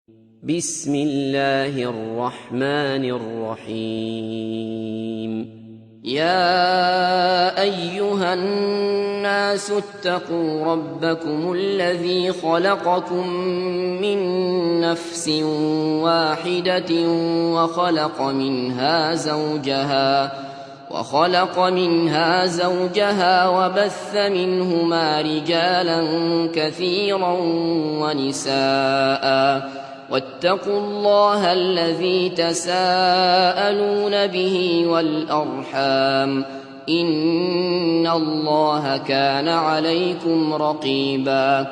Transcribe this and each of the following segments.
بسم الله الرحمن الرحيم يا أيها الناس اتقوا ربكم الذي خلقكم من نفس واحدة وخلق منها زوجها وبث منهما رجالا كثيرا ونساء واتقوا الله الذي تساءلون به والأرحام إن الله كان عليكم رقيبا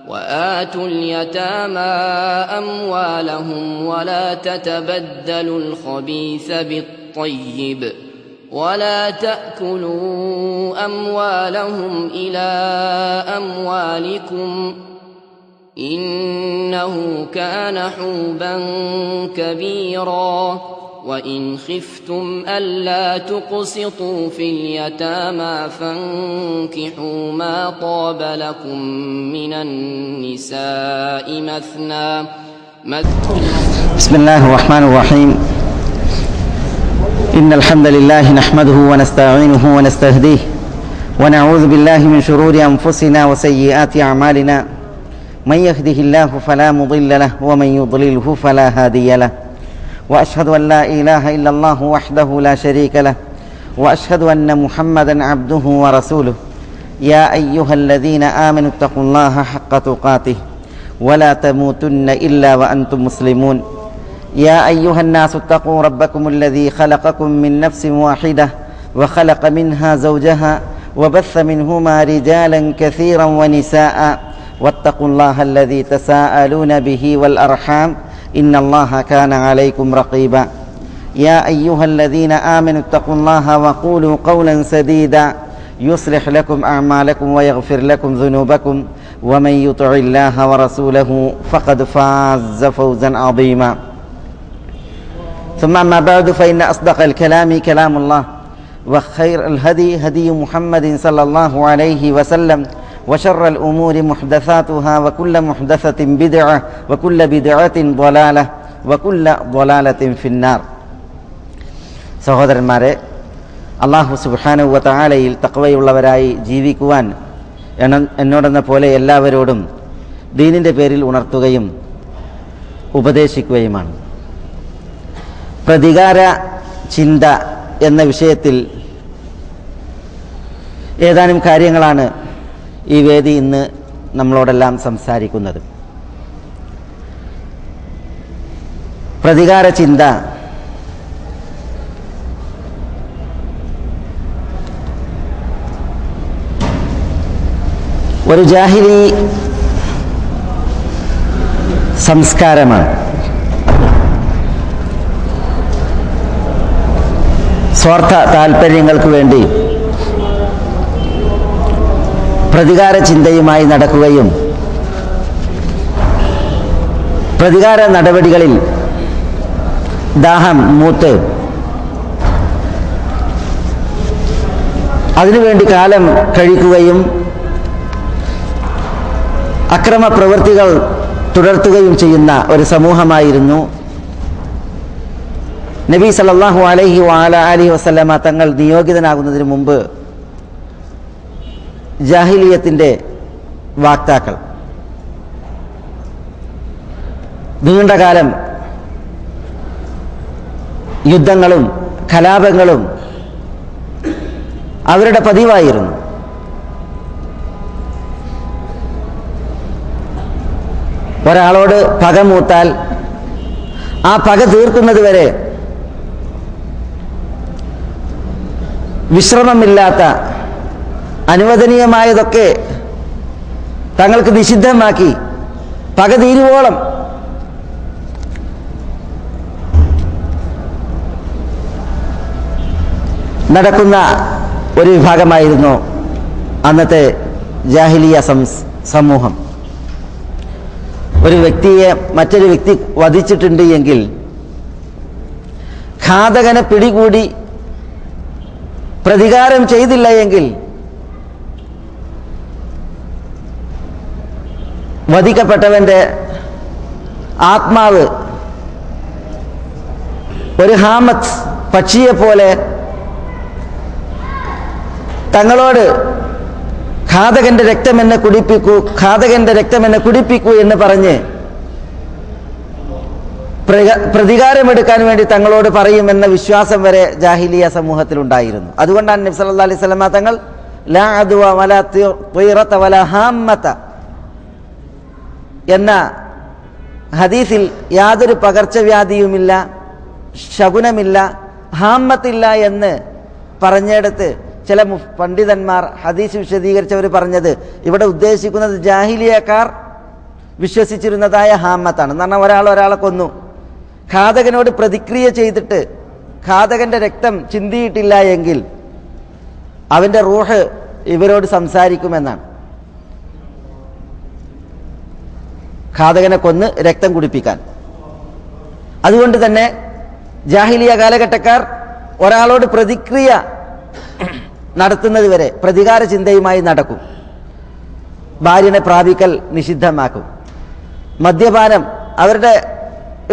وآتوا اليتامى أموالهم ولا تتبدلوا الخبيث بالطيب ولا تأكلوا أموالهم إلى أموالكم إنه كان حوبا كبيرا وإن خفتم ألا تقسطوا في اليتامى فانكحوا ما طاب لكم من النساء مثنى. بسم الله الرحمن الرحيم. إن الحمد لله نحمده ونستعينه ونستهديه ونعوذ بالله من شرور أنفسنا وسيئات أعمالنا. من يهده الله فلا مضل له ومن يضلله فلا هادي له. وأشهد أن لا إله إلا الله وحده لا شريك له وأشهد أن محمدا عبده ورسوله. يا أيها الذين آمنوا اتقوا الله حق تقاته ولا تموتن إلا وأنتم مسلمون. يا أيها الناس اتقوا ربكم الذي خلقكم من نفس واحدة وخلق منها زوجها وبث منهما رجالا كثيرا ونساء واتقوا الله الذي تساءلون به والأرحام إن الله كان عليكم رقيبا. يا أيها الذين آمنوا اتقوا الله وقولوا قولا سديدا يصلح لكم أعمالكم ويغفر لكم ذنوبكم ومن يطع الله ورسوله فقد فاز فوزا عظيما. ثم أما بعد فإن أصدق الكلام كلام الله وخير الهدي هدي محمد صلى الله عليه وسلم وشر الأمور محدثاتها وكل محدثة بدعة وكل بدعة ضلالة وكل ضلالة في النار. സഹോദരന്മാരെ, അല്ലാഹു സുബ്ഹാനഹു വ തആലയിൽ തഖ്വയുള്ളവരായി ജീവിക്കുവാൻ എന്നോടെന്ന പോലെ എല്ലാവരോടും ദീനിൻ്റെ പേരിൽ ഉണർത്തുകയും ഉപദേശിക്കുകയുമാണ്. പ്രതികാര ചിന്ത എന്ന വിഷയത്തിൽ ഏതാനും കാര്യങ്ങളാണ് ഈ വേദി ഇന്ന് നമ്മളോടെല്ലാം സംസാരിക്കുന്നത്. പ്രതികാര ചിന്ത ഒരു ജാഹിലി സംസ്കാരമാണ്. സ്വാർത്ഥ താൽപ്പര്യങ്ങൾക്ക് വേണ്ടി പ്രതികാര ചിന്തയുമായി നടക്കുകയും പ്രതികാര നടപടികളിൽ ദാഹം മൂത്ത് അതിനുവേണ്ടി കാലം കഴിക്കുകയും അക്രമ പ്രവൃത്തികൾ തുടർത്തുകയും ചെയ്യുന്ന ഒരു സമൂഹമായിരുന്നു നബി സല്ലല്ലാഹു അലൈഹി വസല്ലമ തങ്ങൾ നിയോഗിതനാകുന്നതിന് മുമ്പ് ജാഹിലിയത്തിൻ്റെ വാക്താക്കൾ. നീണ്ടകാലം യുദ്ധങ്ങളും കലാപങ്ങളും അവരുടെ പതിവായിരുന്നു. ഒരാളോട് പക മൂത്താൽ ആ പക തീർക്കുന്നത് വരെ വിശ്രമമില്ലാത്ത അനുവദനീയമായതൊക്കെ തങ്ങൾക്ക് നിഷിദ്ധമാക്കി പക തീരുവോളം നടക്കുന്ന ഒരു വിഭാഗമായിരുന്നു അന്നത്തെ ജാഹിലിയ സമൂഹം. ഒരു വ്യക്തിയെ മറ്റൊരു വ്യക്തി വധിച്ചിട്ടുണ്ട് എങ്കിൽ ഘാതകനെ പിടികൂടി പ്രതികാരം ചെയ്തില്ല എങ്കിൽ വധിക്കപ്പെട്ടവൻ്റെ ആത്മാവ് ഒരു ഹാമത്ത് പക്ഷിയെ പോലെ തങ്ങളോട് ഘാതകന്റെ രക്തം എന്നെ കുടിപ്പിക്കൂ, ഘാതകന്റെ രക്തം എന്നെ കുടിപ്പിക്കൂ എന്ന് പറഞ്ഞ് പ്രതികാരമെടുക്കാൻ വേണ്ടി തങ്ങളോട് പറയുമെന്ന വിശ്വാസം വരെ ജാഹിലിയ സമൂഹത്തിലുണ്ടായിരുന്നു. അതുകൊണ്ടാണ് നബി സല്ലല്ലാഹു അലൈഹി വസല്ലമ തങ്ങൾ ലാ അദ്വ വലാ ത്വയ്റത വലാ ഹാമ്മത എന്ന ഹദീസിൽ യാതൊരു പകർച്ചവ്യാധിയുമില്ല, ശകുനമില്ല, ഹാമ്മത്തില്ല എന്ന് പറഞ്ഞെടുത്ത് ചില പണ്ഡിതന്മാർ ഹദീസ് വിശദീകരിച്ചവർ പറഞ്ഞത് ഇവിടെ ഉദ്ദേശിക്കുന്നത് ജാഹിലിയക്കാർ വിശ്വസിച്ചിരുന്നതായ ഹാമ്മത്താണ്. എന്ന് പറഞ്ഞാൽ ഒരാളെ കൊന്നു, ഘാതകനോട് പ്രതിക്രിയ ചെയ്തിട്ട് ഘാതകന്റെ രക്തം ചിന്തിയിട്ടില്ല എങ്കിൽ അവന്റെ റൂഹ് ഇവരോട് സംസാരിക്കുമെന്നാണ്. ഘാതകനെ കൊന്ന് രക്തം കുടിപ്പിക്കാൻ. അതുകൊണ്ട് തന്നെ ജാഹിലിയ കാലഘട്ടക്കാർ ഒരാളോട് പ്രതിക്രിയ നടത്തുന്നത് വരെ പ്രതികാര ചിന്തയുമായി നടക്കും. ഭാര്യനെ പ്രാപിക്കൽ നിഷിദ്ധമാക്കും. മദ്യപാനം അവരുടെ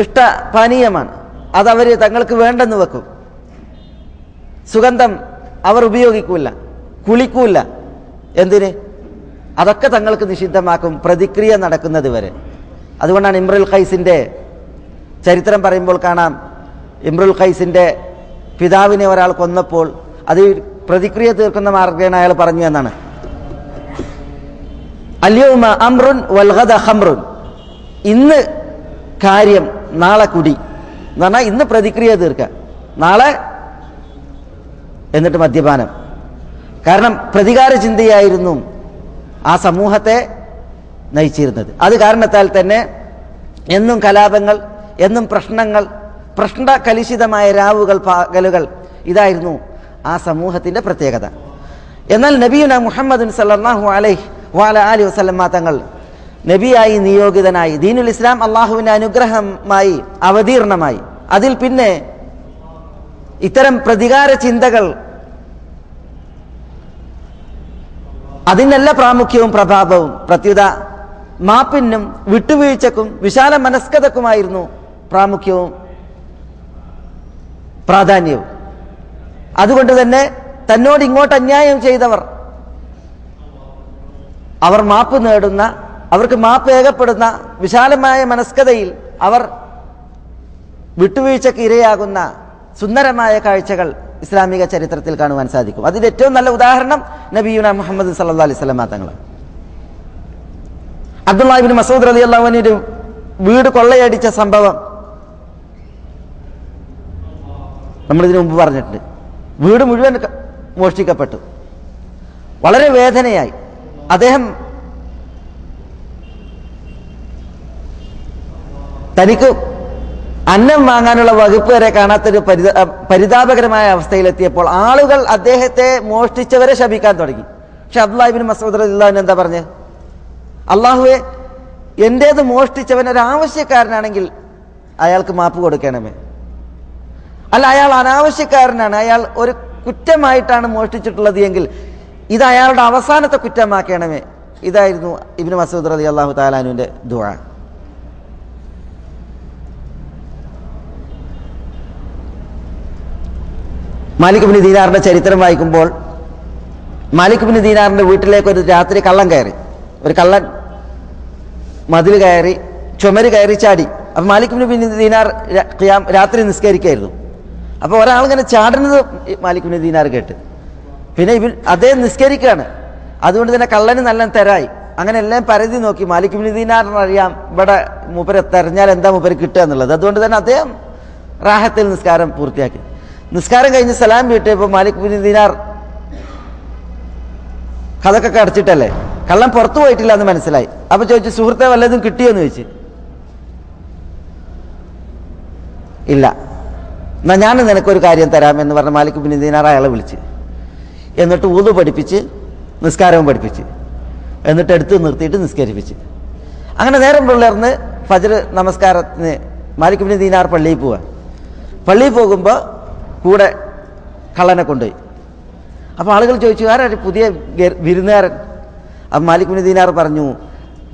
ഇഷ്ടപാനീയമാണ്, അതവർ തങ്ങൾക്ക് വേണ്ടെന്ന് വെക്കും. സുഗന്ധം അവർ ഉപയോഗിക്കൂല, കുളിക്കൂല. എന്തിന്? അതൊക്കെ തങ്ങൾക്ക് നിഷിദ്ധമാക്കും പ്രതിക്രിയ നടക്കുന്നത് വരെ. അതുകൊണ്ടാണ് ഇമ്രുൽ ഖൈസിന്റെ ചരിത്രം പറയുമ്പോൾ കാണാം, ഇമ്രുൽ ഖൈസിന്റെ പിതാവിനെ ഒരാൾ കൊന്നപ്പോൾ അത് പ്രതിക്രിയ തീർക്കുന്ന മാർഗ്ഗേന അയാൾ പറഞ്ഞു എന്നാണ്, അൽയൗമ അംറുൻ വൽഗദ ഖംറുൻ, ഇന്ന് കാര്യം നാളെ കുടി എന്ന് പറഞ്ഞാൽ ഇന്ന് പ്രതിക്രിയ തീർക്കുക, നാളെ എന്നിട്ട് മദ്യപാനം. കാരണം പ്രതികാര ചിന്തയായിരുന്നു ആ സമൂഹത്തെ നയിച്ചിരുന്നത്. അത് കാരണത്താൽ തന്നെ എന്നും കലാപങ്ങൾ, എന്നും പ്രശ്നങ്ങൾ, പ്രശ്നകലുഷിതമായ രാവുകൾ പകലുകൾ, ഇതായിരുന്നു ആ സമൂഹത്തിന്റെ പ്രത്യേകത. എന്നാൽ നബിയുന മുഹമ്മദ് സല്ലല്ലാഹു അലൈഹി വഅലൈഹി വസല്ലമ തങ്ങൾ നബിയായി നിയോഗിതനായി, ദീനുൽ ഇസ്ലാം അള്ളാഹുവിന്റെ അനുഗ്രഹമായി അവതീർണമായി. അതിൽ പിന്നെ ഇത്തരം പ്രതികാര ചിന്തകൾ അതിനെല്ലാ പ്രാമുഖ്യവും പ്രഭാവവും. പ്രത്യുത മാപ്പിനും വിട്ടുവീഴ്ചക്കും വിശാല മനസ്കതക്കുമായിരുന്നു പ്രാമുഖ്യവും പ്രാധാന്യവും. അതുകൊണ്ട് തന്നെ തന്നോട് ഇങ്ങോട്ട് അന്യായം ചെയ്തവർ, അവർ മാപ്പ് നേടുന്ന, അവർക്ക് മാപ്പ് ഏകപ്പെടുന്ന വിശാലമായ മനസ്കതയിൽ അവർ വിട്ടുവീഴ്ചയ്ക്ക് ഇരയാകുന്ന സുന്ദരമായ കാഴ്ചകൾ ഇസ്ലാമിക ചരിത്രത്തിൽ കാണുവാൻ സാധിക്കും. അതിന്റെ ഏറ്റവും നല്ല ഉദാഹരണം നബിയുന മുഹമ്മദ് സല്ലല്ലാഹു അലൈഹി വസല്ലമ തങ്ങൾ. അബ്ദുല്ലാഹ് ഇബ്നു മസ്ഊദ് റളിയല്ലാഹു അൻഹു വീട് കൊള്ളയടിച്ച സംഭവം നമ്മളിതിനു മുമ്പ് പറഞ്ഞിട്ടുണ്ട്. വീട് മുഴുവൻ മോഷ്ടിക്കപ്പെട്ടു. വളരെ വേദനയായി. അദ്ദേഹം തനിക്ക് അന്നം വാങ്ങാനുള്ള വകുപ്പ് വരെ കാണാത്തൊരു പരിതാപകരമായ അവസ്ഥയിലെത്തിയപ്പോൾ ആളുകൾ അദ്ദേഹത്തെ മോഷ്ടിച്ചവരെ ശപിക്കാൻ തുടങ്ങി. പക്ഷെ അബ്ദുല്ലാഹ് ഇബ്നു മസ്ഊദ് റളിയല്ലാഹു അൻഹു എന്താ പറഞ്ഞ്, അള്ളാഹുവെ, എന്റേത് മോഷ്ടിച്ചവൻ ഒരു ആവശ്യക്കാരനാണെങ്കിൽ അയാൾക്ക് മാപ്പ് കൊടുക്കണമേ. അല്ല, അയാൾ അനാവശ്യക്കാരനാണ്, അയാൾ ഒരു കുറ്റമായിട്ടാണ് മോഷ്ടിച്ചിട്ടുള്ളത് എങ്കിൽ ഇത് അയാളുടെ അവസാനത്തെ കുറ്റമാക്കണമേ. ഇതായിരുന്നു ഇബ്നു മസ്ഊദ് റളിയല്ലാഹു തആല അൻഹുവിന്റെ ദുആ. മാലിക് ഇബ്നു ദീനാറിന്റെ ചരിത്രം വായിക്കുമ്പോൾ മാലിക് ഇബ്നു ദീനാറിന്റെ വീട്ടിലേക്ക് ഒരു രാത്രി കള്ളൻ കയറി. ഒരു കള്ളൻ മതിൽ കയറി, ചുമര് കയറി ചാടി. അപ്പൊ മാലിക് ഇബ്നു ദീനാർ രാത്രി നിസ്കരിക്കായിരുന്നു. അപ്പൊ ഒരാളിങ്ങനെ ചാടുന്നത് മാലിക് ഇബ്നു ദീനാർ കേട്ട്. പിന്നെ അദ്ദേഹം നിസ്കരിക്കുകയാണ്. അതുകൊണ്ട് തന്നെ കള്ളന് നല്ല തെരായി. അങ്ങനെ എല്ലാം പരതി നോക്കി. മാലിക് ഇബ്നു ദീനാറിന് അറിയാം ഇവിടെ മൂപ്പരെ തെരഞ്ഞാൽ എന്താ മൂപ്പര് കിട്ടുക എന്നുള്ളത്. അതുകൊണ്ട് തന്നെ അദ്ദേഹം റാഹത്തിൽ നിസ്കാരം പൂർത്തിയാക്കി. നിസ്കാരം കഴിഞ്ഞ് സലാം വീട്ടിയപ്പോൾ മാലിക് ഇബ്നു ദീനാർ കഥക്കൊക്കെ അടച്ചിട്ടല്ലേ, കള്ളൻ പുറത്തു പോയിട്ടില്ല എന്ന് മനസ്സിലായി. അപ്പൊ ചോദിച്ചു, സുഹൃത്തെ വല്ലതും കിട്ടിയോന്ന് ചോദിച്ചു. ഇല്ല. എന്നാ ഞാൻ നിനക്കൊരു കാര്യം തരാം എന്ന് പറഞ്ഞ മാലിക് ഇബ്നു ദീനാർ അയാളെ വിളിച്ച്, എന്നിട്ട് വുളു പഠിപ്പിച്ച് നിസ്കാരവും പഠിപ്പിച്ച്, എന്നിട്ട് എടുത്ത് നിർത്തിയിട്ട് നിസ്കരിപ്പിച്ച്. അങ്ങനെ നേരം പുലർന്ന് ഫജ്ർ നമസ്കാരത്തിന് മാലിക് ഇബ്നു ദീനാർ പള്ളിയിൽ പോവാ. പള്ളിയിൽ പോകുമ്പോൾ കൂടെ കള്ളനെ കൊണ്ടുപോയി. അപ്പോൾ ആളുകൾ ചോദിച്ചു, ആരാണ് പുതിയ വിരുന്നുകാരൻ? അപ്പം മാലിക് ഇബ്നു ദീനാർ പറഞ്ഞു,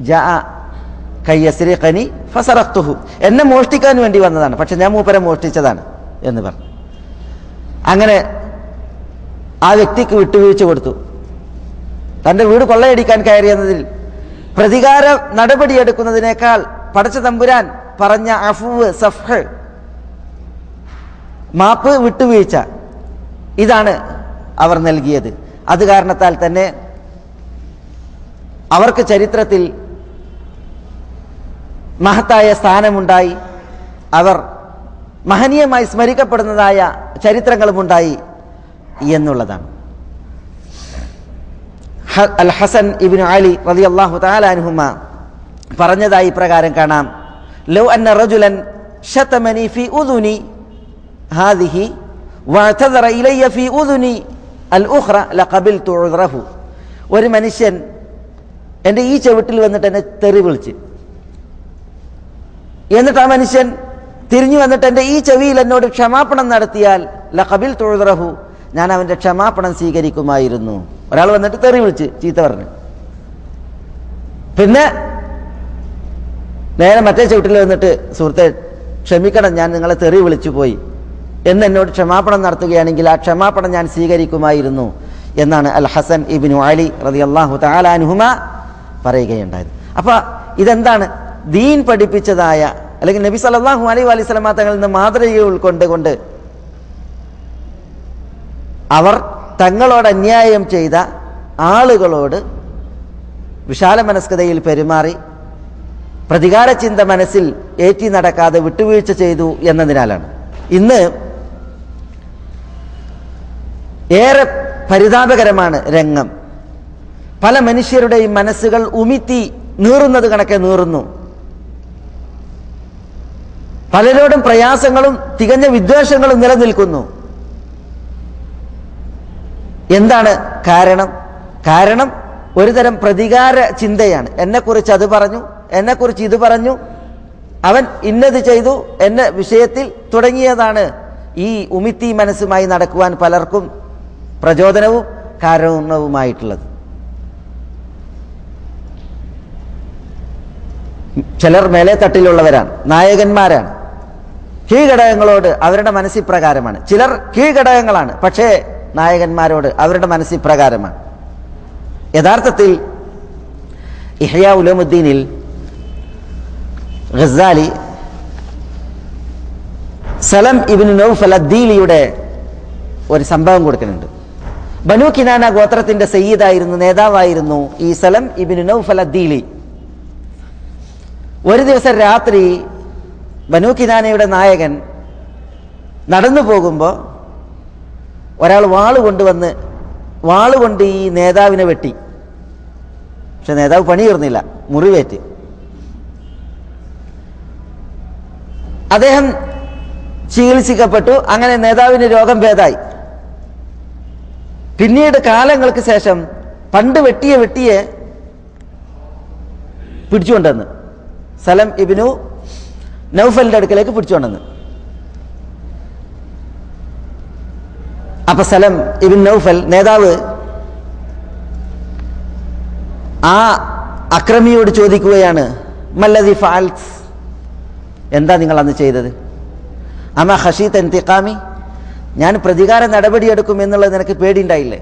ജാ കയ്യസ്രിഖനി ഫസറഖ്തുഹു, എന്നെ മോഷ്ടിക്കാൻ വേണ്ടി വന്നതാണ്, പക്ഷെ ഞാൻ മൂപ്പരെ മോഷ്ടിച്ചതാണ് എന്ന് പറഞ്ഞു. അങ്ങനെ ആ വ്യക്തിക്ക് വിട്ടുവീഴ്ച കൊടുത്തു. തൻ്റെ വീട് കൊള്ളയടിക്കാൻ കയറിയെന്നതിൽ പ്രതികാര നടപടിയെടുക്കുന്നതിനേക്കാൾ പടച്ച തമ്പുരാൻ പറഞ്ഞ അഫ്വ്, സഫ്ഹ്, മാപ്പ്, വിട്ടുവീഴ്ച, ഇതാണ് അവർ നൽകിയത്. അത് കാരണത്താൽ തന്നെ അവർക്ക് ചരിത്രത്തിൽ മഹത്തായ സ്ഥാനമുണ്ടായി. അവർ മഹനീയമായി സ്മരിക്കപ്പെടുന്നതായ ചരിത്രങ്ങളുമുണ്ടായി എന്നുള്ളതാണ്. അൽ ഹസൻ ഇബ്നു അലി റളിയല്ലാഹു തആല അൻഹുമ പറഞ്ഞതായി പ്രകാരം കാണാം: ലൗ അന്ന റജുലൻ ശതമനി ഫി ഉദുനി ഹാദിഹി വഅതദറ ഇലയ്യ ഫി ഉദുനി അൽ ഉഖ്റ ലഖബിൽതു ഉദ്റഹു. ഒരു മനുഷ്യൻ എൻ്റെ ഈ ചെവിട്ടിൽ വന്നിട്ട് എന്നെ തെറി വിളിച്ച്, എന്നിട്ട് ആ മനുഷ്യൻ തിരിഞ്ഞു വന്നിട്ട് എൻ്റെ ഈ ചെവിയിൽ എന്നോട് ക്ഷമാപണം നടത്തിയാൽ ലഖബിൽതു ഉദ്റഹു, ഞാൻ അവൻ്റെ ക്ഷമാപണം സ്വീകരിക്കുമായിരുന്നു. ഒരാൾ വന്നിട്ട് തെറി വിളിച്ച് ചീത്ത പറഞ്ഞു, പിന്നെ നേരെ മറ്റേ ചവിട്ടിൽ വന്നിട്ട് സുഹൃത്തെ ക്ഷമിക്കണം, ഞാൻ നിങ്ങളെ തെറി വിളിച്ചു പോയി എന്ന് എന്നോട് ക്ഷമാപണം നടത്തുകയാണെങ്കിൽ ആ ക്ഷമാപണം ഞാൻ സ്വീകരിക്കുമായിരുന്നു എന്നാണ് അൽ ഹസൻ ഇബ്നു അലി റളിയല്ലാഹു തആല അൻഹുമ പറയുകയുണ്ടായത്. അപ്പോൾ ഇതെന്താണ്? ദീൻ പഠിപ്പിച്ചതായ, അല്ലെങ്കിൽ നബി സല്ലല്ലാഹു അലൈഹി വസല്ലമ തങ്ങളിൽ നിന്ന് മാതൃക ഉൾക്കൊണ്ടുകൊണ്ട് അവർ തങ്ങളോട് അന്യായം ചെയ്ത ആളുകളോട് വിശാല മനസ്കതയിൽ പെരുമാറി പ്രതികാര ചിന്ത മനസ്സിൽ ഏറ്റി നടക്കാതെ വിട്ടുവീഴ്ച ചെയ്തു എന്നതിനാലാണ്. ഇന്ന് ഏറെ പരിതാപകരമാണ് രംഗം. പല മനുഷ്യരുടെയും മനസ്സുകൾ ഉമിത്തി നീറുന്നത് കണക്കെ നീറുന്നു. പലരോടും പ്രയാസങ്ങളും തികഞ്ഞ വിദ്വേഷങ്ങളും നിലനിൽക്കുന്നു. എന്താണ് കാരണം? കാരണം ഒരുതരം പ്രതികാര ചിന്തയാണ്. എന്നെക്കുറിച്ച് അത് പറഞ്ഞു, എന്നെക്കുറിച്ച് ഇത് പറഞ്ഞു, അവൻ ഇന്നത് ചെയ്തു എന്ന വിഷയത്തിൽ തുടങ്ങിയതാണ് ഈ ഉമിത്തി മനസ്സുമായി നടക്കുവാൻ പലർക്കും പ്രചോദനവും കാരണവുമായിട്ടുള്ളത്. ചിലർ മേലെ തട്ടിലുള്ളവരാണ്, നായകന്മാരാണ്. കീഴ്ഘടകങ്ങളോട് അവരുടെ മനസ്സിപ്രകാരമാണ്. ചിലർ കീഴ്ഘടകങ്ങളാണ്, പക്ഷേ നായകന്മാരോട് അവരുടെ മനസ്സിപ്രകാരമാണ്. യഥാർത്ഥത്തിൽ ഇഹ്യാ ഉലൂമുദ്ദീനിൽ ഗസാലി സലം ഇബ്നു നൗഫൽ അദ്ദീലിയുടെ ഒരു സംഭവം കൊടുക്കുന്നുണ്ട്. ബനു കിനാന ഗോത്രത്തിന്റെ സയ്യിദായിരുന്നു, നേതാവായിരുന്നു ഈ സലം ഇബ്നു നൗഫൽ അദ്ദീലി. ഒരു ദിവസം രാത്രി ബനു കിനാനയുടെ നായകൻ നടന്നു പോകുമ്പോൾ ഒരാൾ വാളുകൊണ്ട് ഈ നേതാവിനെ വെട്ടി. പക്ഷെ നേതാവ് പണി തീർന്നില്ല, മുറിവേറ്റ്. അദ്ദേഹം ചികിത്സിക്കപ്പെട്ടു. അങ്ങനെ നേതാവിന് രോഗം ഭേദമായി. പിന്നീട് കാലങ്ങൾക്ക് ശേഷം പണ്ട് വെട്ടിയെ പിടിച്ചുകൊണ്ടെന്ന് സലം ഇബ്നു നൗഫലിന്റെ അടുക്കലേക്ക് പിടിച്ചുകൊണ്ടെന്ന്. അപ്പൊ സലം ഇബ്നു നൗഫൽ നേതാവ് ആ അക്രമിയോട് ചോദിക്കുകയാണ്, മല്ലദി ഫഅൽത്, എന്താ നിങ്ങൾ അന്ന് ചെയ്തത്? അമ ഖശീത ഇന്തിഖാമി, ഞാൻ പ്രതികാര നടപടിയെടുക്കും എന്നുള്ളത് നിനക്ക് പേടിയുണ്ടായില്ലേ?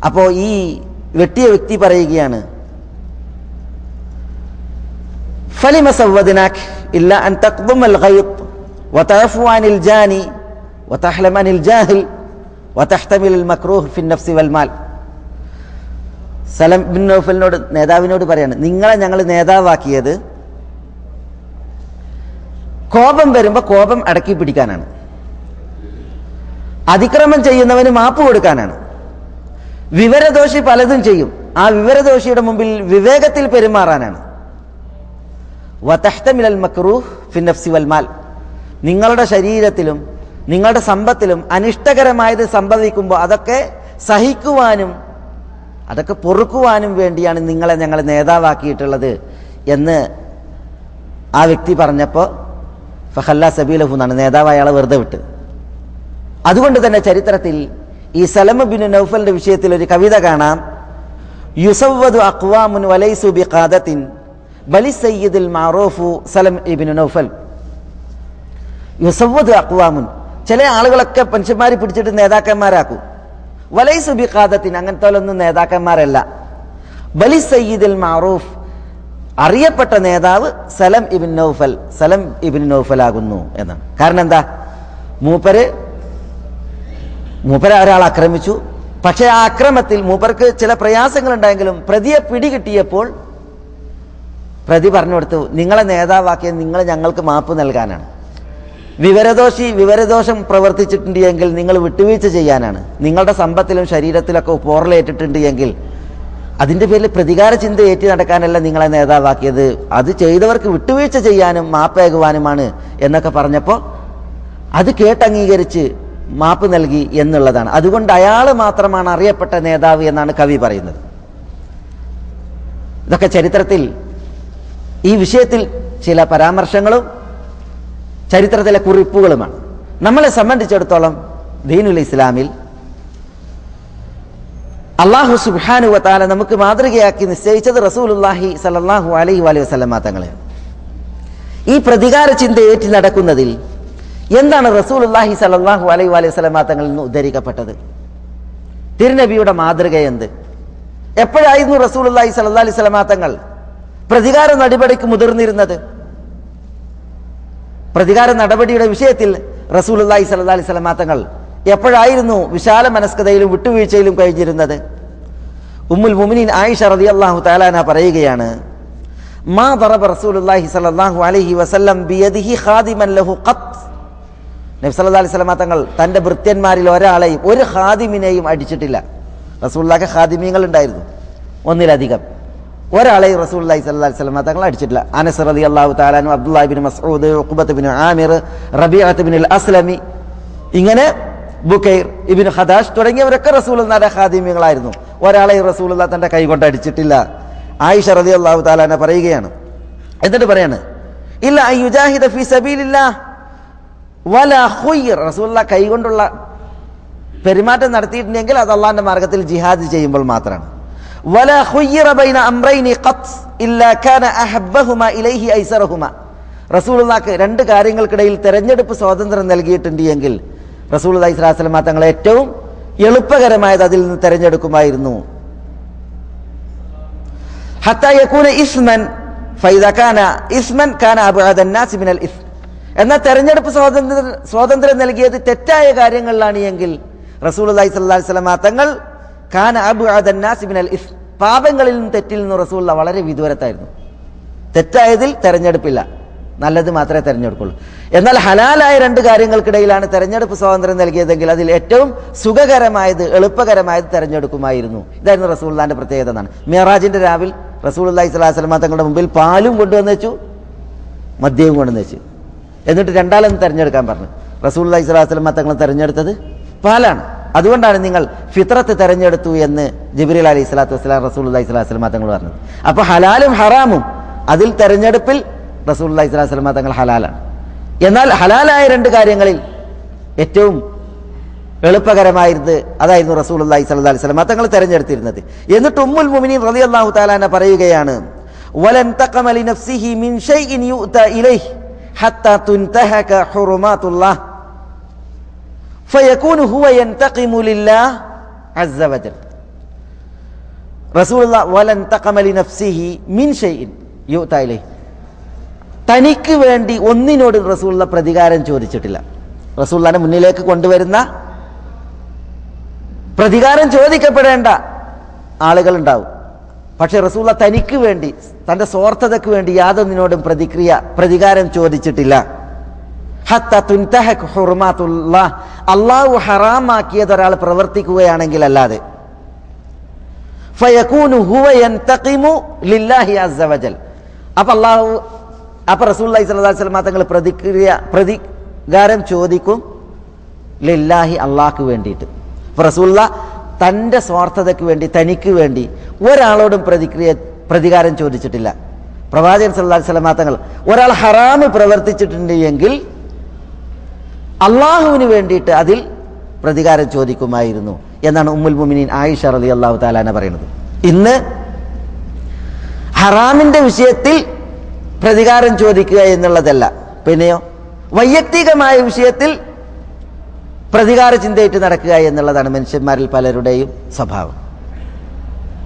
അപ്പോൾ ഈ വെട്ടിയ വ്യക്തി പറയുകയാണ്, ഫലിമ സവ്വദ്നാക് ഇല്ല അൻ തഖ്ദുമൽ ഗൈത് വതഅഫു അനിൽ ജാനി വതഹ്ലം അനിൽ ജാഹിൽ വതഹ്തമിൽ മക്രൂഹ് ഫി നഫ്സി വൽ മാൽ. സലം ഇബ്നു നൗഫലിനോട്, നേതാവിനോട് പറയാണ്, നിങ്ങളെ ഞങ്ങൾ നേതാവാക്കിയത് കോപം വരുമ്പോൾ കോപം അടക്കി പിടിക്കാനാണ്, അതിക്രമം ചെയ്യുന്നവന് മാപ്പ് കൊടുക്കാനാണ്. വിവരദോഷി പലതും ചെയ്യും, ആ വിവരദോഷിയുടെ മുമ്പിൽ വിവേകത്തിൽ പെരുമാറാനാണ്. വതഹ്തമിൽ മക്രൂഹ് ഫി നഫ്സി വൽ മാൽ, നിങ്ങളുടെ ശരീരത്തിലും നിങ്ങളുടെ സമ്പത്തിലും അനിഷ്ടകരമായത് സംഭവിക്കുമ്പോൾ അതൊക്കെ സഹിക്കുവാനും അതൊക്കെ പൊറുക്കുവാനും വേണ്ടിയാണ് നിങ്ങളെ ഞങ്ങൾ നേതാവാക്കിയിട്ടുള്ളത് എന്ന് ആ വ്യക്തി പറഞ്ഞപ്പോൾ ഫഖല്ല സബീലഹു എന്നാണ്, നേതാവ് അയാളെ വെറുതെ വിട്ട്. അതുകൊണ്ട് തന്നെ ചരിത്രത്തിൽ ഈ സലം ബിൻ നൗഫലിന്റെ വിഷയത്തിൽ ഒരു കവിത കാണാം. യുസവ്വദു അഖ്വാമുൻ വലൈസു ബിഖാദത്തിൻ ബലി സയ്യിദുൽ മഅറൂഫു സലം ഇബ്നു നൗഫൽ യുസവ്വദു അഖ്വാമുൻ, ചില ആളുകളൊക്കെ മനുഷ്യന്മാരെ പിടിച്ചിട്ട് നേതാക്കന്മാരാക്കും. വലൈസു ബിഖാദത്തിൻ, അങ്ങനത്തോലൊന്നും നേതാക്കന്മാരല്ല. ബലി സയ്യിദുൽ മഅറൂഫ്, അറിയപ്പെട്ട നേതാവ് സലം ഇബ്നു നൗഫൽ, സലം ഇബ്നു നൗഫൽ ആകുന്നു എന്നാണ്. കാരണം എന്താ? മൂപ്പരെ ഒരാൾ ആക്രമിച്ചു. പക്ഷേ ആ അക്രമത്തിൽ മൂപ്പർക്ക് ചില പ്രയാസങ്ങൾ ഉണ്ടായെങ്കിലും പ്രതിയെ പിടികിട്ടിയപ്പോൾ പ്രതി പറഞ്ഞു കൊടുത്തു, നിങ്ങളെ നേതാവാക്കിയത് നിങ്ങൾ ഞങ്ങൾക്ക് മാപ്പ് നൽകാനാണ്. വിവരദോഷം പ്രവർത്തിച്ചിട്ടുണ്ട് എങ്കിൽ നിങ്ങൾ വിട്ടുവീഴ്ച ചെയ്യാനാണ്. നിങ്ങളുടെ സമ്പത്തിലും ശരീരത്തിലൊക്കെ പോറലേറ്റിട്ടുണ്ട് എങ്കിൽ അതിൻ്റെ പേരിൽ പ്രതികാര ചിന്ത ഏറ്റി നടക്കാനല്ല നിങ്ങളെ നേതാവാക്കിയത്, അത് ചെയ്തവർക്ക് വിട്ടുവീഴ്ച ചെയ്യാനും മാപ്പേകുവാനുമാണ് എന്നൊക്കെ പറഞ്ഞപ്പോൾ അത് കേട്ടംഗീകരിച്ച് മാപ്പ് നൽകി എന്നുള്ളതാണ്. അതുകൊണ്ട് അയാൾ മാത്രമാണ് അറിയപ്പെട്ട നേതാവ് എന്നാണ് കവി പറയുന്നത്. ഇതൊക്കെ ചരിത്രത്തിൽ ഈ വിഷയത്തിൽ ചില പരാമർശങ്ങളും ചരിത്രത്തിലെ കുറിപ്പുകളുമാണ്. നമ്മളെ സംബന്ധിച്ചിടത്തോളം ദീനുൽ ഇസ്ലാമിൽ അല്ലാഹു സുബ്ഹാനഹു വ തആല നമുക്ക് മാതൃകയാക്കി നിശ്ചയിച്ചത് റസൂലുള്ളാഹി സ്വല്ലല്ലാഹു അലൈഹി വസല്ലമ തങ്ങളെയാണ്. ഈ പ്രതികാര ചിന്ത ഏറ്റി നടക്കുന്നതിൽ എന്താണ് റസൂലുള്ളാഹി സ്വല്ലല്ലാഹു അലൈഹി വസല്ലമ തങ്ങളിൽ നിന്ന് ഉദ്ധരിക്കപ്പെട്ടത്? തിരുനബിയുടെ മാതൃക എന്ത്? എപ്പോഴായിരുന്നു റസൂലുള്ളാഹി സ്വല്ലല്ലാഹു അലൈഹി വസല്ലമ തങ്ങൾ പ്രതികാര നടപടിക്ക് മുതിർന്നിരുന്നത്? പ്രതികാര നടപടിയുടെ വിഷയത്തിൽ റസൂലുള്ളാഹി സ്വല്ലല്ലാഹു അലൈഹി വസല്ലമ തങ്ങൾ എപ്പോഴായിരുന്നു വിശാല മനസ്കതയിലും വിട്ടുവീഴ്ചയിലും കഴിഞ്ഞിരുന്നത്? ഉമ്മുൽ മുഅ്മിനീൻ ആയിഷ റളിയല്ലാഹു തആല അൻഹ പറയുകയാണ്, മാ ദറബ റസൂലുള്ളാഹി സ്വല്ലല്ലാഹു അലൈഹി വസല്ലം ബിയദിഹി ഖാദിമൻ ലഹു ഖത്ത്. നബി സല്ലല്ലാഹു അലൈഹി വസല്ലമ തങ്ങൾ തൻ്റെ ഭൃത്യന്മാരിൽ ഒരാളെയും ഒരു ഖാദിമിനെയും അടിച്ചിട്ടില്ല. റസൂലുള്ളാഹിക്ക് ഖാദിമീങ്ങൾ ഉണ്ടായിരുന്നു, ഒന്നിലധികം. ഒരാളെയും റസൂലുള്ളാഹി സ്വല്ലല്ലാഹു അലൈഹി വസല്ലമ തങ്ങൾ അടിച്ചിട്ടില്ല. അനസ് റളിയല്ലാഹു തആല അൻഹു, അബ്ദുല്ലാഹി ഇബ്നു മസ്ഊദ്, ഉഖബത്ത് ഇബ്നു ആമിർ, റബീഅത്ത് ഇബ്നുൽ അസ്ലമി, ഇങ്ങനെ ബുക്കൈർ ഇബ്നു ഖദാഷ് തുടങ്ങിയവരൊക്കെ റസൂലുള്ളാഹിയുടെ ഖാദിമീങ്ങളായിരുന്നു. ഒരാളെയും റസൂലുള്ളാഹി തൻ്റെ കൈ കൊണ്ട് അടിച്ചിട്ടില്ല. ആയിഷ റളിയല്ലാഹു തആല അൻഹ പറയുകയാണ്, എന്നിട്ട് പറയാണ്, ഇല്ല അയ്യുജാഹിദ ഫീ സബീലില്ലാഹ് വലാ ഖുയ്ർ. റസൂലുള്ളാഹി കൈ കൊണ്ടുള്ള പെരുമാറ്റം നടത്തിയിട്ടുണ്ടെങ്കിൽ അത് അള്ളാഹിന്റെ മാർഗത്തിൽ ജിഹാദ് ചെയ്യുമ്പോൾ മാത്രമാണ്. വലാ ഖുയ്റ ബൈന അംറൈനി ഖത്ത് ഇല്ലാ കാന അഹബ്ബഹുമാ ഇലൈഹി ഐസറഹുമാ. റസൂലുള്ളാഹിക്ക് രണ്ട് കാര്യങ്ങൾക്കിടയിൽ തെരഞ്ഞെടുപ്പ് സ്വാതന്ത്ര്യം നൽകിയിട്ടുണ്ട് എങ്കിൽ റസൂലുള്ളാഹി സ്വല്ലല്ലാഹു അലൈഹി വസല്ലം തങ്ങൾ ഏറ്റവും എളുപ്പകരമായത് അതിൽ നിന്ന് തെരഞ്ഞെടുക്കുമായിരുന്നു. ഹത്താ യകൂന ഇസ്മൻ ഫൈദാ കാന ഇസ്മൻ കാന അബ്അദൻ നാസ് മിനൽ ഇസ്ം. എന്നാൽ തെരഞ്ഞെടുപ്പ് സ്വാതന്ത്ര്യം നൽകിയത് തെറ്റായ കാര്യങ്ങളിലാണ് എങ്കിൽ റസൂലുള്ളാഹി സ്വല്ലല്ലാഹു അലൈഹി വസല്ലം തങ്ങൾ കാന അബ്അദൻ നാസ് മിനൽ ഇസ്ം, പാപങ്ങളിൽ നിന്നും തെറ്റിൽ നിന്നും റസൂലുള്ളാഹി വളരെ വിദൂരത്തായിരുന്നു. തെറ്റായതിൽ തെരഞ്ഞെടുപ്പില്ല, നല്ലത് മാത്രമേ തെരഞ്ഞെടുക്കുള്ളൂ. എന്നാൽ ഹലാലായ രണ്ട് കാര്യങ്ങൾക്കിടയിലാണ് തെരഞ്ഞെടുപ്പ് സ്വാതന്ത്ര്യം നൽകിയതെങ്കിൽ അതിൽ ഏറ്റവും സുഖകരമായത് എളുപ്പകരമായത് തെരഞ്ഞെടുക്കുമായിരുന്നു. ഇതായിരുന്നു റസൂലുള്ളാഹിന്റെ പ്രത്യേകത എന്നാണ്. മിഅ്റാജിന്റെ രാവിൽ റസൂലുള്ളാഹി സ്വല്ലല്ലാഹു അലൈഹി വസല്ലം തങ്ങളുടെ മുമ്പിൽ പാലും കൊണ്ടുവന്ന് വെച്ചു, മദ്യവും കൊണ്ടുവന്ന് വെച്ചു. എന്നിട്ട് രണ്ടാളെന്ന് തെരഞ്ഞെടുക്കാൻ പറഞ്ഞു. റസൂലുള്ളാഹി സ്വല്ലല്ലാഹു അലൈഹി വസല്ലം തങ്ങൾ തെരഞ്ഞെടുത്തത് പാലാണ്. അതുകൊണ്ടാണ് നിങ്ങൾ ഫിത്രത്ത് തെരഞ്ഞെടുത്തു എന്ന് ജിബ്രീൽ അലൈഹി സ്വലാത്തു വസ്സലാം റസൂലുള്ളാഹി സ്വല്ലല്ലാഹു അലൈഹി വസല്ലം തങ്ങൾ പറഞ്ഞത്. അപ്പോൾ ഹലാലും ഹറാമും അതിൽ തെരഞ്ഞെടുപ്പിൽ റസൂലുള്ളാഹി സ്വല്ലല്ലാഹു അലൈഹി വസല്ലം തങ്ങൾ ഹലാലാണ്. എന്നാൽ ഹലാലായ രണ്ട് കാര്യങ്ങളിൽ ഏറ്റവും എളുപ്പകരമായിരുന്നത് അതായിരുന്നു റസൂലുള്ളാഹി സ്വല്ലല്ലാഹു അലൈഹി വസല്ലം തങ്ങൾ തെരഞ്ഞെടുത്തിരുന്നത്. എന്നിട്ട് ഉമ്മുൽ മുഅ്മിനീൻ റളിയല്ലാഹു തആല അൻഹ പറയുകയാണ്, വലൻ തഖമ ലിനഫ്സിഹി മിൻ ഷൈഇൻ യുഅത ഇലൈഹി ഹത്താ തുൻതഹക ഹുറുമാതുല്ലാഹ് ഫയകൂനു ഹുവ യൻതഖിമു ലില്ലാഹ് അസ്സ വജൽ. റസൂലുള്ളാഹി വലൻ തഖമ ലിനഫ്സിഹി മിൻ ഷൈഇൻ യുഅത ഇലൈഹി, തനിക്ക് വേണ്ടി ഒന്നിനോട് റസൂലുള്ള പ്രതികാരം ചോദിച്ചിട്ടില്ല. റസൂലുള്ളാഹിന്റെ മുന്നിലേക്ക് കൊണ്ടുവരുന്ന പ്രതികാരം ചോദിക്കപ്പെടേണ്ട ആളുകൾ ഉണ്ടാവും, പക്ഷെ റസൂലുള്ള തനിക്ക് വേണ്ടി തൻ്റെ സ്വാർത്ഥതയ്ക്ക് വേണ്ടി യാതൊന്നിനോടും പ്രതികാരം ചോദിച്ചിട്ടില്ല. ഹത്താ തുൻതഹക ഹുറുമാതുല്ലാഹ്, അല്ലാഹു ഹറാമാക്കിയത് ഒരാൾ പ്രവർത്തിക്കുകയാണെങ്കിൽ അല്ലാതെ. ഫയകൂനു ഹുവ യൻതഖിമു ലില്ലാഹി അസ്സ വജൽ. അപ്പോൾ റസൂലുള്ളാഹി സ്വല്ലല്ലാഹു അലൈഹി വസല്ലം തങ്ങൾ പ്രതികാരം ചോദിക്കും ലില്ലാഹി, അള്ളാഹ്ക്ക് വേണ്ടിയിട്ട്. അപ്പോൾ റസൂലുള്ളാഹി തൻ്റെ സ്വാർത്ഥതയ്ക്ക് വേണ്ടി തനിക്ക് വേണ്ടി ഒരാളോടും പ്രതികാരം ചോദിച്ചിട്ടില്ല. പ്രവാചകൻ സല്ലല്ലാഹു അലൈഹി വസല്ലം തങ്ങൾ ഒരാൾ ഹറാമ് പ്രവർത്തിച്ചിട്ടുണ്ട് എങ്കിൽ അള്ളാഹുവിന് വേണ്ടിയിട്ട് അതിൽ പ്രതികാരം ചോദിക്കുമായിരുന്നു എന്നാണ് ഉമ്മുൽ മുഅ്മിനീൻ ആയിഷ റളിയല്ലാഹു തആല അൻഹ പറയുന്നത്. ഇന്ന് ഹറാമിന്റെ വിഷയത്തിൽ പ്രതികാരം ചോദിക്കുക എന്നുള്ളതല്ല. പിന്നെയോ വൈയക്തികമായ വിഷയത്തിൽ പ്രതികാര ചിന്തയിട്ട് നടക്കുക എന്നുള്ളതാണ് മനുഷ്യന്മാരിൽ പലരുടെയും സ്വഭാവം.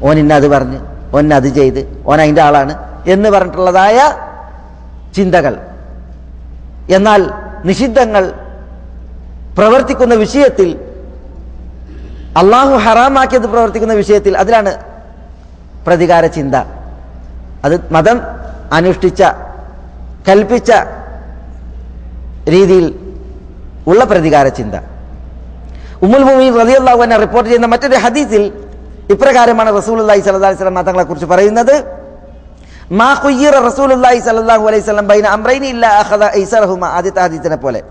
ഓൻ ഇന്നത് പറഞ്ഞ്, ഓൻ അത് ചെയ്ത്, ഓൻ അതിൻ്റെ ആളാണ് എന്ന് പറഞ്ഞിട്ടുള്ളതായ ചിന്തകൾ. എന്നാൽ നിഷിദ്ധങ്ങൾ പ്രവർത്തിക്കുന്ന വിഷയത്തിൽ, അള്ളാഹു ഹറാമാക്കിയത് പ്രവർത്തിക്കുന്ന വിഷയത്തിൽ, അതിലാണ് പ്രതികാര ചിന്ത. അത് മതം അനുഷ്ഠിച്ച, കൽപ്പിച്ച രീതിയിൽ ഉള്ള പ്രതികാര ചിന്ത. ഉമ്മുൽ മുഅ്മിനീൻ റളിയല്ലാഹു അൻഹ റിപ്പോർട്ട് ചെയ്യുന്ന മറ്റൊരു ഹദീസിൽ ഇപ്രകാരമാണ് റസൂലുള്ളാഹി സ്വല്ലല്ലാഹു അലൈഹി വസല്ലം തങ്ങളെ കുറിച്ച് പറയുന്നത്: മാ ഖുയ്യിറ റസൂലുള്ളാഹി സ്വല്ലല്ലാഹു അലൈഹി വസല്ലം ബൈന അംറൈനി ഇല്ലാ അഖദ ഐസറഹുമാ. ആദ്യത്തെ ഹദീസിനെ പോലെ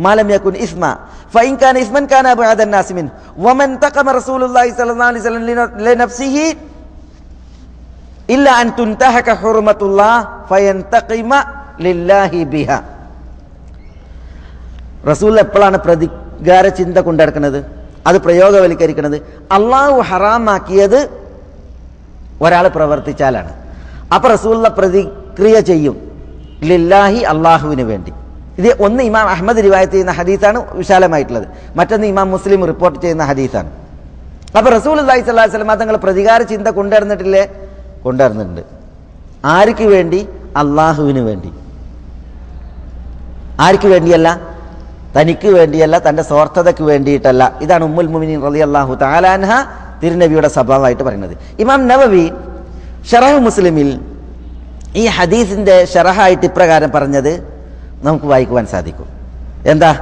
മാലം യകുൻ ഇസ്മ ഫഇൻ കാന ഇസ്മൻ കാന അബ്അദ അന്നാസി മിൻ വമൻ തഖമ റസൂലുള്ളാഹി സ്വല്ലല്ലാഹു അലൈഹി വസല്ലം ലിനഫ്സിഹി ഇല്ല അൻ തുൻതഹക ഹുർമത്തുല്ലാഹ് ഫയൻതഖിമ ലില്ലാഹി ബിഹാ. റസൂൽ എപ്പോഴാണ് പ്രതികാര ചിന്ത കൊണ്ടെടുക്കുന്നത്, അത് പ്രയോഗവൽക്കരിക്കുന്നത്? അള്ളാഹു ഹറാമാക്കിയത് ഒരാൾ പ്രവർത്തിച്ചാലാണ്. അപ്പോൾ റസൂലുള്ള പ്രതിക്രിയ ചെയ്യും ലില്ലാഹി, അള്ളാഹുവിന് വേണ്ടി. ഇത് ഒന്ന് ഇമാം അഹ്മദ് റിവായത്ത് ചെയ്യുന്ന ഹദീസാണ് വിശാലമായിട്ടുള്ളത്, മറ്റൊന്ന് ഇമാം മുസ്ലിം റിപ്പോർട്ട് ചെയ്യുന്ന ഹദീസാണ്. അപ്പോൾ റസൂലുള്ളാഹി സ്വല്ലല്ലാഹു അലൈഹി വസല്ലം തങ്ങൾ പ്രതികാര ചിന്ത കൊണ്ടുവരുന്നിട്ടില്ലേ? കൊണ്ടുവരുന്നുണ്ട്. ആർക്ക് വേണ്ടി? അള്ളാഹുവിന് വേണ്ടി. ആർക്ക് വേണ്ടിയല്ല? തനിക്ക് വേണ്ടിയല്ല, തൻ്റെ സ്വാർത്ഥതയ്ക്ക് വേണ്ടിയിട്ടല്ല. ഇതാണ് ഉമ്മുൽ മുഅ്മിനീൻ റളിയല്ലാഹു തആല അൻഹ തിരുനബിയുടെ സ്വഭാവമായിട്ട് പറയുന്നത്. ഇമാം നവവി ശറഹ് മുസ്ലിമിൽ ഈ ഹദീസിൻ്റെ ശറഹായിട്ട് ഇപ്രകാരം പറഞ്ഞത് നമുക്ക് വായിക്കുവാൻ സാധിക്കും. എന്താ?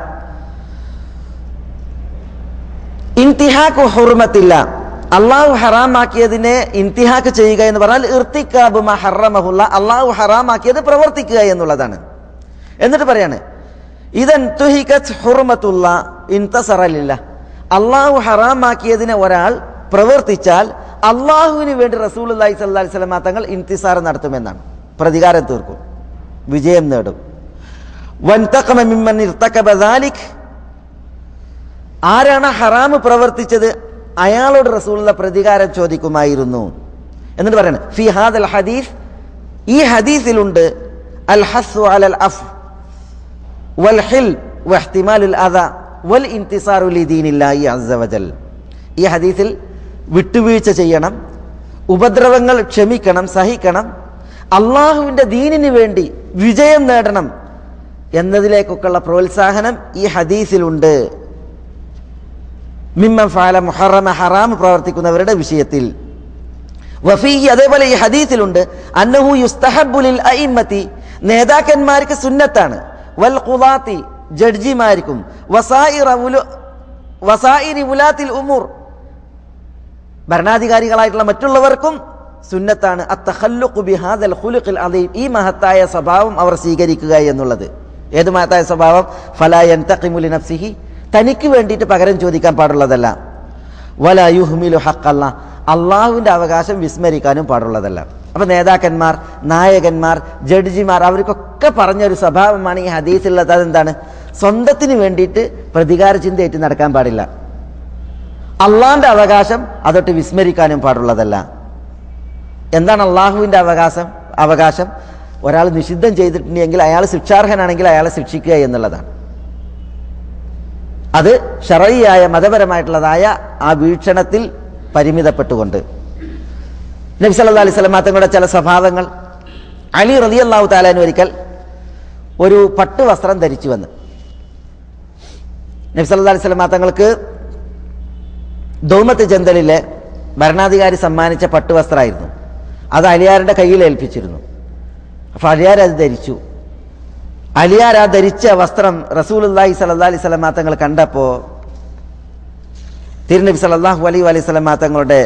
ഇൻതിഹാഖു ഹുർമത്തില്ല, അള്ളാഹു ഹറാമാക്കിയതിനെ ഇൻതിഹാക്ക് ചെയ്യുക എന്ന് പറഞ്ഞാൽ ഇർത്തിക്കാബ് മാ ഹറമഹുല്ലാ, അള്ളാഹു ഹറാമാക്കിയത് പ്രവർത്തിക്കുക എന്നുള്ളതാണ്. എന്നിട്ട് പറയാണ് ഇദൻ തുഹികത് ഹുർമത്തുല്ലാ ഇൻതസറ ലില്ലാ, അള്ളാഹു ഹറാമാക്കിയതിനെ ഒരാൾ പ്രവർത്തിച്ചാൽ അള്ളാഹുവിന് വേണ്ടി റസൂലുള്ളാഹി സ്വല്ലല്ലാഹി അലൈഹി വസല്ലം തങ്ങൾ ഇൻതിസാർ നടത്തുമെന്നാണ്. പ്രതികാരം തീർക്കും, വിജയം നേടും. വൻതഖമ മിമ്മൻ ഇർതകബ ദാലിക്, ആരാണ് ഹറാം പ്രവർത്തിച്ചത് അയാളോട് റസൂലുള്ള പ്രതികാരം ചോദിക്കുമായിരുന്നു. എന്നിട്ട് പറയണം ഫി ഹാദൽ ഹദീസ്, ഈ ഹദീസിലുണ്ട് അൽ ഹസ്സു അലൽ അഫ് വൽ ഹിൽ വഇഹ്തിമാലുൽ അദാ വൽ ഇൻതിസാറു ലിദീനില്ലാഹി അസ്സ വജൽ. ഈ ഹദീസിൽ വിട്ടുവീഴ്ച ചെയ്യണം, ഉപദ്രവങ്ങൾ ക്ഷമിക്കണം, സഹിക്കണം, അള്ളാഹുവിൻ്റെ ദീനിന് വേണ്ടി വിജയം നേടണം എന്നതിലേക്കൊക്കെയുള്ള പ്രോത്സാഹനം ഈ ഹദീസിലുണ്ട്. മിമ്മൻ ഫഅല മുഹറമ, ഹറാം പ്രവർത്തിക്കുന്നവരുടെ വിഷയത്തിൽ. വഫീഹി, അതേപോലെ ഈ ഹദീസിലുണ്ട് അന്നഹു യുസ്തഹബ്ബു ലിൽ അഇമ്മത്തി, നേതാക്കന്മാർക്ക് സുന്നത്താണ്, വൽ ഖുദാത്തി, ജഡ്ജിമാർക്കും, വസായിരി ഉലാത്തിൽ ഉമൂർ, ഭരണാധികാരികളായിട്ടുള്ള മറ്റുള്ളവർക്കും സുന്നത്താണ് അത്തഖല്ലുഖു ബിഹാദൽ ഖുലുഖിൽ അദീം, ഈ മഹത്തായ സ്വഭാവം അവർ സ്വീകരിക്കുക എന്നുള്ളത്. ഏത് മഹത്തായ സ്വഭാവം? ഫലാ യൻതഖിമു ലിനഫ്സിഹി, തനിക്ക് വേണ്ടിയിട്ട് പകരം ചോദിക്കാൻ പാടുള്ളതല്ല. വലാ യുഹ്മിലു ഹഖ്ഖല്ലാഹ്, അള്ളാഹുവിൻ്റെ അവകാശം വിസ്മരിക്കാനും പാടുള്ളതല്ല. അപ്പം നേതാക്കന്മാർ, നായകന്മാർ, ജഡ്ജിമാർ അവർക്കൊക്കെ പറഞ്ഞൊരു സ്വഭാവമാണ് ഈ ഹദീസിലുള്ളത്. അതെന്താണ്? സ്വന്തത്തിന് വേണ്ടിയിട്ട് പ്രതികാര ചിന്തയായിട്ട് നടക്കാൻ പാടില്ല. അള്ളാഹിൻ്റെ അവകാശം അതൊട്ട് വിസ്മരിക്കാനും പാടുള്ളതല്ല. എന്താണ് അള്ളാഹുവിൻ്റെ അവകാശം? ഒരാൾ നിഷിദ്ധം ചെയ്തിട്ടുണ്ടെങ്കിൽ അയാൾ ശിക്ഷാർഹനാണെങ്കിൽ അയാളെ ശിക്ഷിക്കുക എന്നുള്ളതാണ്. അത് ശറഈയായ മതപരമായിട്ടുള്ളതായ ആ വീക്ഷണത്തിൽ പരിമിതപ്പെട്ടുകൊണ്ട്. നബി സല്ലല്ലാഹു അലൈഹി വസല്ലം തങ്ങളുടെ ചില സ്വഭാവങ്ങൾ. അലി റളിയല്ലാഹു തആല അൻഹു ഒരിക്കൽ ഒരു പട്ടുവസ്ത്രം ധരിച്ചു വന്ന് നബി സല്ലല്ലാഹു അലൈഹി വസല്ലം തങ്ങൾക്ക് ദൗമത്ത് ജന്തലിലെ ഭരണാധികാരി സമ്മാനിച്ച പട്ടുവസ്ത്രമായിരുന്നു. അത് അലിയാരുടെ കയ്യിൽ ഏൽപ്പിച്ചിരുന്നു. അപ്പോൾ അലിയാർ അത് ധരിച്ചു. അലിയാർ ആ ധരിച്ച വസ്ത്രം റസൂലുള്ളാഹി സ്വല്ലല്ലാഹു അലൈഹി വസല്ലം തങ്ങൾ കണ്ടപ്പോൾ തിരുനബി സല്ലല്ലാഹു അലൈഹി വസല്ലം തങ്ങളുടെ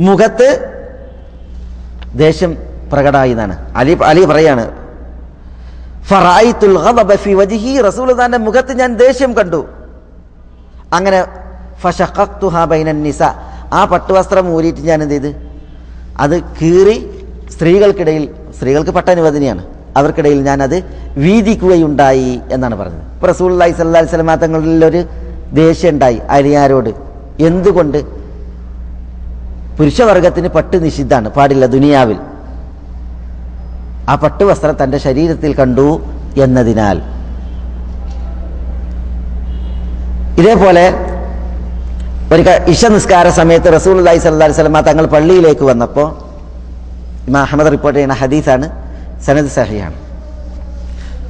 മുഖത്ത് ദേഷ്യം പ്രകടമായി എന്നാണ് അലി പറയാണ്. ഫറഅയ്തുൽ ഗളബ ഫി വജ്ഹി, റസൂലുള്ളാഹിന്റെ മുഖത്ത് ഞാൻ ദേഷ്യം കണ്ടു. അങ്ങനെ ഫശഖഖ്തുഹാ ബൈനൻ നിസാ, ആ പട്ടുവസ്ത്രം ഊരിയിട്ട് ഞാൻ എന്ത് ചെയ്ത് അത് കീറി സ്ത്രീകൾക്കിടയിൽ, സ്ത്രീകൾക്ക് പട്ടനുവദനയാണ്, അവർക്കിടയിൽ ഞാൻ അത് വീതിക്കുകയുണ്ടായി എന്നാണ് പറഞ്ഞത്. ഇപ്പോൾ റസൂലുള്ളാഹി സ്വല്ലല്ലാഹു അലൈഹി വസല്ലം തങ്ങളിലൊരു ദേഷ്യം ഉണ്ടായി അലിയാരോട്. എന്തുകൊണ്ട്? പുരുഷവർഗത്തിന് പട്ട് നിഷിദ്ധാണ്, പാടില്ല ദുനിയാവിൽ. ആ പട്ടുവസ്ത്രം തൻ്റെ ശരീരത്തിൽ കണ്ടു എന്നതിനാൽ. ഇതേപോലെ ഒരു ഇശ നിസ്കാര സമയത്ത് റസൂലുള്ളാഹി സ്വല്ലല്ലാഹി അലൈഹി വസല്ലം തങ്ങൾ പള്ളിയിലേക്ക് വന്നപ്പോൾ, ഇമാം അഹ്മദ് റിപ്പോർട്ട് ചെയ്യുന്ന ഹദീസാണ്, സനദ് സഹിഹാണ്.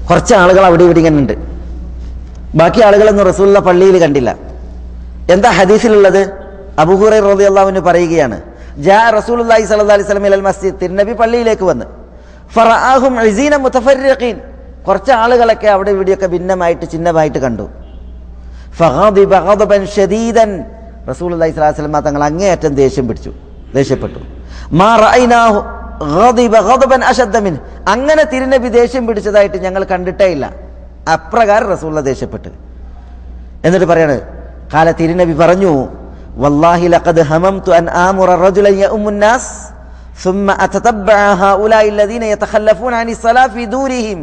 കുറച്ച് ആളുകൾ അവിടെ ഇവിടെ ഇങ്ങനെ ഉണ്ട്. ബാക്കി ആളുകളൊന്നും റസൂലുള്ള പള്ളിയിൽ കണ്ടില്ല. എന്താ ഹദീസിലുള്ളത്? അബൂ ഹുറൈറ റളിയല്ലാഹു അൻഹു പറയുകയാണ്, ജാ റസൂലുള്ളാഹി സ്വല്ലല്ലാഹി അലൈഹി വസല്ലം ഇലൽ മസ്ജിദ്, തിരുനബി പള്ളിയിലേക്ക് വന്ന്, ഫറഅഹും ഉസീന മുതഫർരിഖീൻ, കുറച്ച് ആളുകളൊക്കെ അവിടെ ഇവിടെയൊക്കെ ഭിന്നമായിട്ട് ചിഹ്നമായിട്ട് കണ്ടു. ഫഗദിബ ഗദബൻ ശദീദൻ, റസൂലുള്ളാഹി സ്വല്ലല്ലാഹി അലൈഹി വസല്ലം തങ്ങൾ അങ്ങേയറ്റം ദേഷ്യപ്പെട്ടു. മാ റഅയ്നാഹു ഗദിബ ഗദബൻ അശദ്ദ മിൻ, അങ്ങനെ തിരുനബി ദേഷ്യം പിടിച്ചതായിട്ട് ഞങ്ങൾ കണ്ടിട്ടേ ഇല്ല. അപ്രകാരം റസൂലുള്ളാഹി ദേഷ്യപ്പെട്ടു. എന്നിട്ട് പറയാണ്, ഖാല, തിരുനബി പറഞ്ഞു, വല്ലാഹി ലഖദ് ഹമംതു അൻ ആമുറ റജുലൻ യഉമ്മുൻ നാസ് ثم أتتبع هؤلاء الذين يتخلفون عن الصلاة في دورهم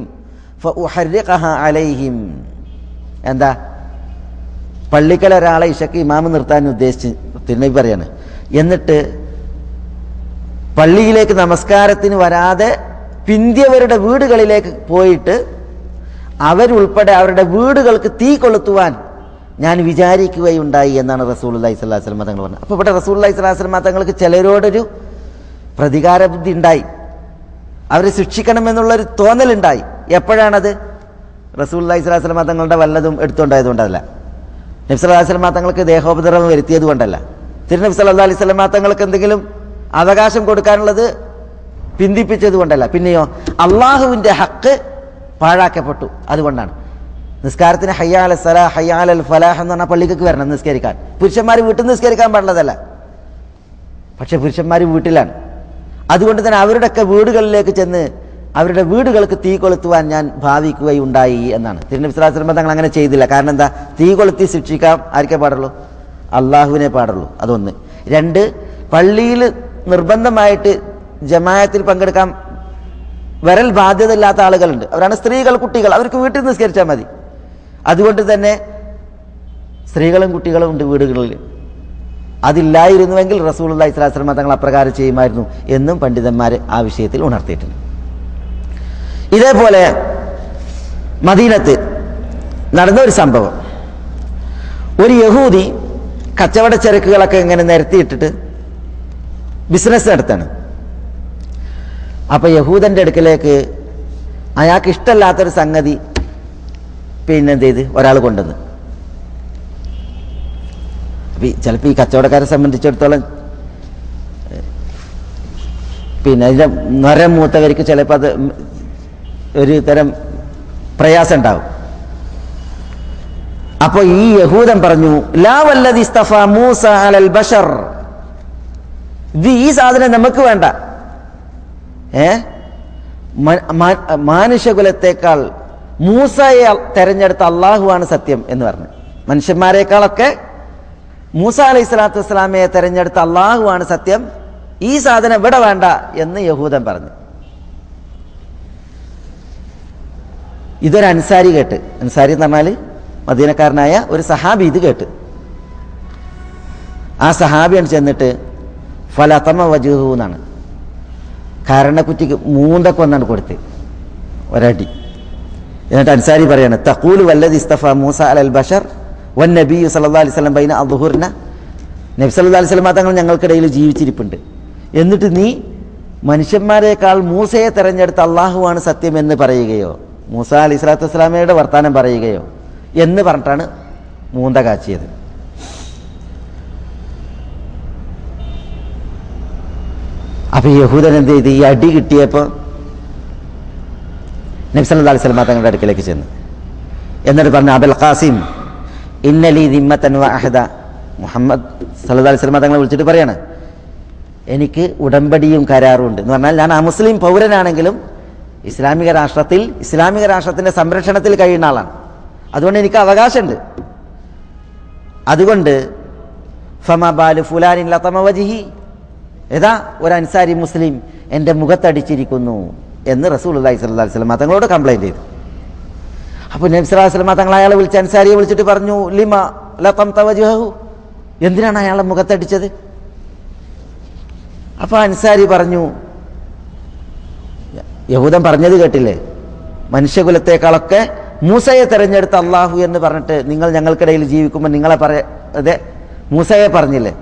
فأحرقها عليهم. എന്താ, പള്ളിക്കൽ ഒരാളെ ഇശക്ക് ഇമാമ് നിർത്താൻ ഉദ്ദേശിച്ച് തിരുനബി പറയാണ്, എന്നിട്ട് പള്ളിയിലേക്ക് നമസ്കാരത്തിന് വരാതെ പിന്തിയവരുടെ വീടുകളിലേക്ക് പോയിട്ട് അവരുൾപ്പെടെ അവരുടെ വീടുകൾക്ക് തീ കൊളുത്തുവാൻ ഞാൻ വിചാരിക്കുകയുണ്ടായി എന്നാണ് റസൂലുള്ളാഹി സ്വല്ലല്ലാഹി അലൈഹി വസല്ലം തങ്ങൾ പറഞ്ഞത്. അപ്പോൾ ഇവിടെ റസൂലുള്ളാഹി സ്വല്ലല്ലാഹി അലൈഹി വസല്ലം തങ്ങൾക്ക് ചിലരോടൊരു പ്രതികാര ബുദ്ധി ഉണ്ടായി, അവരെ ശിക്ഷിക്കണമെന്നുള്ളൊരു തോന്നലുണ്ടായി. എപ്പോഴാണത്? റസൂലുള്ളാഹി സ്വല്ലല്ലാഹി അലൈഹി വസല്ലം തങ്ങളുടെ വല്ലതും എടുത്തുകൊണ്ടായതുകൊണ്ടല്ല, നബി സല്ലല്ലാഹു അലൈഹി വസല്ലം തങ്ങൾക്ക് ദേഹോപദ്രവം വരുത്തിയത് കൊണ്ടല്ല, തിരുനബി സല്ലല്ലാഹു അലൈഹി വസല്ലം തങ്ങൾക്ക് എന്തെങ്കിലും അവകാശം കൊടുക്കാനുള്ളത് പിന്തിപ്പിച്ചത് കൊണ്ടല്ല, പിന്നെയോ അള്ളാഹുവിൻ്റെ ഹക്ക് പാഴാക്കപ്പെട്ടു, അതുകൊണ്ടാണ്. നിസ്കാരത്തിന് ഹയ്യ അല സലാ ഹയ്യ അലൽ ഫലാഹ് എന്ന് പറഞ്ഞാൽ പള്ളിക്ക് വരണം നിസ്കരിക്കാൻ. പുരുഷന്മാർ വീട്ടിൽ നിസ്കരിക്കാൻ പാടുള്ളതല്ല, പക്ഷെ പുരുഷന്മാർ വീട്ടിലാണ്. അതുകൊണ്ട് തന്നെ അവരുടെയൊക്കെ വീടുകളിലേക്ക് ചെന്ന് അവരുടെ വീടുകൾക്ക് തീ കൊളുത്തുവാൻ ഞാൻ ഭാവിക്കുകയുണ്ടായി എന്നാണ്. തിരുനബി സ്വല്ലല്ലാഹു അലൈഹി വസല്ലം തങ്ങൾ അങ്ങനെ ചെയ്തില്ല. കാരണം എന്താ? തീ കൊളുത്തി ശിക്ഷിക്കാൻ ആർക്കേ പാടുള്ളൂ? അള്ളാഹുവിനെ പാടുള്ളൂ. അതൊന്ന്. രണ്ട്, പള്ളിയിൽ നിർബന്ധമായിട്ട് ജമാഅത്തിൽ പങ്കെടുക്കാൻ വരൽ ബാധ്യതയില്ലാത്ത ആളുകളുണ്ട്. അവരാണ് സ്ത്രീകൾ, കുട്ടികൾ. അവർക്ക് വീട്ടിൽ നിസ്കരിച്ചാൽ മതി. അതുകൊണ്ട് തന്നെ സ്ത്രീകളും കുട്ടികളും ഉണ്ട് വീടുകളിൽ. അതില്ലായിരുന്നുവെങ്കിൽ റസൂലുള്ളാഹി സ്വല്ലല്ലാഹി അലൈഹി വസല്ലം തങ്ങൾ അപ്രകാരം ചെയ്യുമായിരുന്നു എന്നും പണ്ഡിതന്മാർ ആ വിഷയത്തിൽ ഉണർത്തിയിട്ടുണ്ട്. ഇതേപോലെ മദീനത്ത് നടന്ന ഒരു സംഭവം, ഒരു യഹൂദി കച്ചവട ചരക്കുകളൊക്കെ ഇങ്ങനെ നിരത്തിയിട്ടിട്ട് ബിസിനസ് നടത്താണ്. അപ്പൊ യഹൂദന്റെ അടുക്കലേക്ക് അയാൾക്ക് ഇഷ്ടമല്ലാത്തൊരു സംഗതി എന്ത് ചെയ്ത് ഒരാൾ കൊണ്ടുവന്ന്. ചിലപ്പോൾ ഈ കച്ചവടക്കാരെ സംബന്ധിച്ചിടത്തോളം അതിൻ്റെ നരം മൂത്തവർക്ക് ചിലപ്പോൾ അത് ഒരു തരം പ്രയാസം ഉണ്ടാവും. അപ്പോൾ ഈ യഹൂദൻ പറഞ്ഞു, ലാ വല്ലദി ഇസ്തഫ മൂസ അലൽ ബശർ, ഇത് ഈ സാധനം നമുക്ക് വേണ്ട. മാനുഷ്യകുലത്തേക്കാൾ മൂസയെ തെരഞ്ഞെടുത്ത അള്ളാഹുവാണ് സത്യം എന്ന് പറഞ്ഞു. മനുഷ്യന്മാരെക്കാളൊക്കെ മൂസ അലൈഹി സ്വലാത്തു വസ്സലാമയെ തെരഞ്ഞെടുത്ത അള്ളാഹുവാണ് സത്യം, ഈ സാധനം ഇവിടെ വേണ്ട എന്ന് യഹൂദൻ പറഞ്ഞു. ഇതൊരു അൻസാരി കേട്ട്, അൻസാരി എന്ന് പറഞ്ഞാൽ മദീനക്കാരനായ ഒരു സഹാബി ഇത് കേട്ട്. ആ സഹാബിയാണ് ചെന്നിട്ട് ഫലതമ വജുഹു എന്നാണ്, കാരണക്കുറ്റിക്ക് മൂന്തക്ക് ഒന്നാണ് കൊടുത്ത് ഒരടി. എന്നിട്ട് അൻസാരി പറയാണ്, തഖൂലു വല്ലദി ഇസ്തഫ മൂസ അലൽ ബശർ വൻ നബി സല്ലല്ലാഹു അലൈഹി വസല്ലം ബൈന അദ്ഹുർന, നബി സല്ലല്ലാഹു അലൈഹി വസല്ലം തങ്ങൾ ഞങ്ങൾക്കിടയിൽ ജീവിച്ചിരിപ്പുണ്ട്, എന്നിട്ട് നീ മനുഷ്യന്മാരെക്കാൾ മൂസയെ തെരഞ്ഞെടുത്ത അള്ളാഹുവാണ് സത്യം എന്ന് പറയുകയോ, മൂസ അലൈഹി സ്വലാത്തു വസ്സലാമയുടെ വർത്താനം പറയുകയോ എന്ന് പറഞ്ഞിട്ടാണ് മൂന്ത കാച്ചിയത്. അപ്പൊ യഹൂദൻ എന്ത് ചെയ്ത്, ഈ അടി കിട്ടിയപ്പോൾ നബി സല്ലല്ലാഹു അലൈഹി വസല്ലം തങ്ങളുടെ അടുക്കലേക്ക് ചെന്ന് എന്നിട്ട് പറഞ്ഞു, അബുൽ ഖാസിം ഇന്നലി ദിമ്മത്തൻ വഅഹദ, മുഹമ്മദ് സല്ലല്ലാഹു അലൈഹി വസല്ലം തങ്ങളെ വിളിച്ചിട്ട് പറയാണ്, എനിക്ക് ഉടമ്പടിയും കരാറും ഉണ്ട് എന്ന് പറഞ്ഞാൽ, ഞാൻ അമുസ്ലിം പൗരനാണെങ്കിലും ഇസ്ലാമിക രാഷ്ട്രത്തിന്റെ സംരക്ഷണത്തിൽ കഴിയുന്ന ആളാണ്, അതുകൊണ്ട് എനിക്ക് അവകാശമുണ്ട്. അതുകൊണ്ട് ഫമാ ബാലു ഫുലാനിൻ ലതമ വജ്ഹി, ഏതാ ഒരു അൻസാരി മുസ്ലിം എൻ്റെ മുഖത്തടിച്ചിരിക്കുന്നു എന്ന് റസൂലുള്ളാഹി സ്വല്ലല്ലാഹി അലൈഹി വസല്ലം തങ്ങളോട് കംപ്ലൈന്റ് ചെയ്തു. അപ്പോൾ നബി സല്ലല്ലാഹു അലൈഹി വസല്ലം തങ്ങൾ അയാളെ വിളിച്ച് അൻസാരിയെ വിളിച്ചിട്ട് പറഞ്ഞു, ലിമ ലതംത വജ്ഹഹു, എന്തിനാണ് അയാളെ മുഖത്തടിച്ചത്? അപ്പോൾ അൻസാരി പറഞ്ഞു, യഹൂദൻ പറഞ്ഞത് കേട്ടില്ലേ, മനുഷ്യകുലത്തേക്കാളൊക്കെ മൂസയെ തെരഞ്ഞെടുത്ത അള്ളാഹു എന്ന് പറഞ്ഞിട്ട് നിങ്ങൾ ഞങ്ങൾക്കിടയിൽ ജീവിക്കുമ്പോൾ നിങ്ങളെ അതെ മൂസയെ പറഞ്ഞില്ലേ,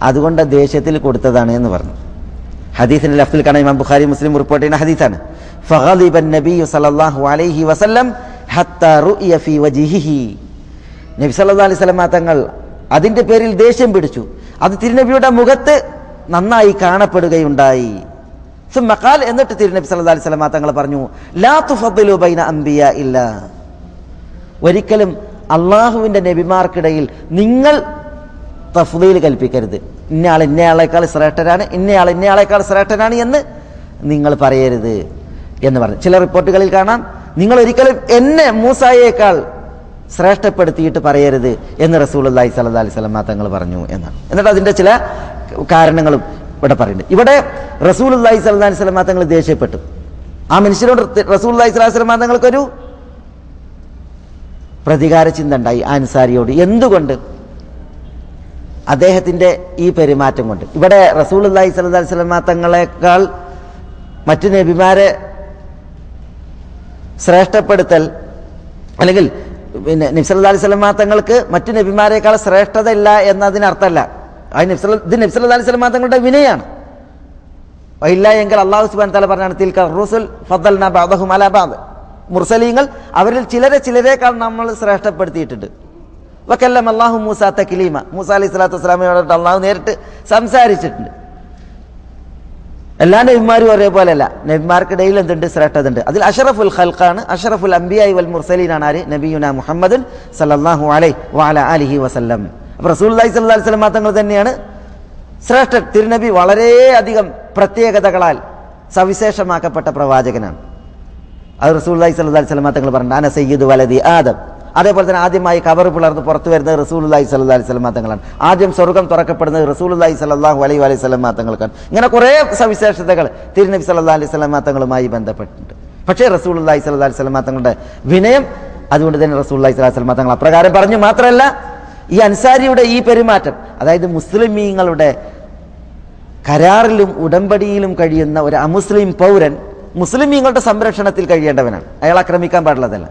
അതുകൊണ്ട് ദേഷ്യത്തിൽ കൊടുത്തതാണ് എന്ന് പറഞ്ഞു. ഹദീസിന്റെ ലഫ്ദിൽ കാണാൻ ഇമാം ബുഖാരി മുസ്ലിം റിപ്പോർട്ട് ചെയ്യുന്ന ഹദീസാണ്. ഫഗളിബ നബിയ്യു സല്ലല്ലാഹു അലൈഹി വസല്ലം ഹത്താ റുഇയ ഫീ വജ്ഹിഹി. നബി സല്ലല്ലാഹു അലൈഹി വസല്ലം തങ്ങൾ അതിന്റെ പേരിൽ ദേഷ്യം പിടിച്ചു. അത് തിരുനബിയുടെ മുഖത്ത് നന്നായി കാണപ്പെടുകയുണ്ടായി. സുമ്മഖാൽ, എന്നിട്ട് തിരുനബി സല്ലല്ലാഹു അലൈഹി വസല്ലം തങ്ങൾ പറഞ്ഞു, ലാ തുഫദ്ദിലു ബൈന അംബിയാ ഇല്ല, ഒരിക്കലും അള്ളാഹുവിന്റെ നബിമാർക്കിടയിൽ നിങ്ങൾ തഫ്ദീൽ കൽപ്പിക്കരുത്. ഇന്നയാൾ ഇന്നയാളേക്കാൾ ശ്രേഷ്ഠരാണ്, ഇന്നയാൾ ഇന്നയാളേക്കാൾ ശ്രേഷ്ഠനാണ് എന്ന് നിങ്ങൾ പറയരുത് എന്ന് പറഞ്ഞു. ചില റിപ്പോർട്ടുകളിൽ കാണാം, നിങ്ങൾ ഒരിക്കലും എന്നെ മൂസായേക്കാൾ ശ്രേഷ്ഠപ്പെടുത്തിയിട്ട് പറയരുത് എന്ന് റസൂലുള്ളാഹി സ്വല്ലല്ലാഹു അലൈഹി വസല്ലം തങ്ങൾ പറഞ്ഞു എന്നാണ്. എന്നിട്ട് അതിന്റെ ചില കാരണങ്ങളും ഇവിടെ പറയുന്നുണ്ട്. ഇവിടെ റസൂലുള്ളാഹി സ്വല്ലല്ലാഹു അലൈഹി വസല്ലം തങ്ങൾ ദേഷ്യപ്പെട്ടു. ആ മനുഷ്യനോട് റസൂലുള്ളാഹി സ്വല്ലല്ലാഹു അലൈഹി വസല്ലം തങ്ങൾക്കൊരു പ്രതികാര ചിന്ത ഉണ്ടായി ആ അൻസാരിയോട്. എന്തുകൊണ്ട്? അദ്ദേഹത്തിന്റെ ഈ പെരുമാറ്റം കൊണ്ട്. ഇവിടെ റസൂലുള്ളാഹി സ്വല്ലല്ലാഹു അലൈഹി വസല്ലം തങ്ങളെക്കാൾ മറ്റു നബിമാരെ ശ്രേഷ്ഠപ്പെടുത്തൽ, അല്ലെങ്കിൽ പിന്നെ നബി സല്ലല്ലാഹു അലൈഹി വസല്ലം തങ്ങൾക്ക് മറ്റു നബിമാരെക്കാൾ ശ്രേഷ്ഠത ഇല്ല എന്നതിനർത്ഥമല്ല. ഇത് നബി സല്ലല്ലാഹു അലൈഹി വസല്ലം തങ്ങളുടെ വിനയാണ്. ഇല്ല എങ്കിൽ അല്ലാഹു സുബ്ഹാനഹു വ തആല പറഞ്ഞാണ്, തിൽക റുസുൽ ഫദ്ദൽനാ ബഅദഹും അലാ ബഅദ്, മുർസലീങ്ങൾ അവരിൽ ചിലരെക്കാൾ നമ്മൾ ശ്രേഷ്ഠപ്പെടുത്തിയിട്ടുണ്ട്. വകല്ലമ അല്ലാഹു മൂസ തക്ലീമ, മൂസ അലൈഹി സ്വലാത്തു വസ്സലാമയോട് അള്ളാഹു നേരിട്ട് സംസാരിച്ചിട്ടുണ്ട്. എല്ലാ നബിമാരും ഒരേപോലെയല്ല, നബിമാർക്കിടയിൽ എന്തുണ്ട്? ശ്രേഷ്ഠത ഉണ്ട്. അതിൽ അഷറഫുൽ ഖൽഖാണ്, അഷറഫുൽ അംബിയായി വൽ മുർസലീനാണ് ആര്? നബിയുനാ മുഹമ്മദുൻ സല്ലല്ലാഹു അലൈഹി വഅല ആലിഹി വസല്ലം. അപ്പോൾ റസൂലുള്ളാഹി സ്വല്ലല്ലാഹു അലൈഹി വസല്ലം തങ്ങൾ തന്നെയാണ് ശ്രേഷ്ഠൻ. തിരുനബി വളരെയധികം പ്രത്യേകതകളാൽ സവിശേഷമാക്കപ്പെട്ട പ്രവാചകനാണ്. അത് റസൂലുള്ളാഹി സ്വല്ലല്ലാഹു അലൈഹി വസല്ലം തങ്ങൾ പറഞ്ഞു, അന സയ്യിദു വലദി ആദം. അതേപോലെ തന്നെ ആദ്യമായി കബർ പിളർന്ന് പുറത്തു വരുന്നത് റസൂലുള്ളാഹി സ്വല്ലല്ലാഹു അലൈഹി വസല്ലം തങ്ങളാണ്. ആദ്യം സ്വർഗ്ഗം തുറക്കപ്പെടുന്നത് റസൂലുള്ളാഹി സ്വല്ലല്ലാഹു അലൈഹി വസല്ലം തങ്ങൾക്കാണ്. ഇങ്ങനെ കുറേ സവിശേഷതകൾ തിരുനബി സ്വല്ലല്ലാഹു അലൈഹി വസല്ലം തങ്ങളുമായി ബന്ധപ്പെട്ടിട്ടുണ്ട്. പക്ഷേ റസൂലുള്ളാഹി സ്വല്ലല്ലാഹു അലൈഹി വസല്ലം തങ്ങളുടെ വിനയം, അതുകൊണ്ട് തന്നെ റസൂലുള്ളാഹി സ്വല്ലല്ലാഹു അലൈഹി വസല്ലം തങ്ങൾ അപ്രകാരം പറഞ്ഞു. മാത്രമല്ല, ഈ അൻസാരിയുടെ ഈ പെരുമാറ്റം, അതായത് മുസ്ലിമീങ്ങളുടെ കരാറിലും ഉടമ്പടിയിലും കഴിയുന്ന ഒരു അമുസ്ലിം പൗരൻ മുസ്ലിമീങ്ങളുടെ സംരക്ഷണത്തിൽ കഴിയേണ്ടവനാണ്, അയാൾ ആക്രമിക്കാൻ പാടുള്ളതല്ല.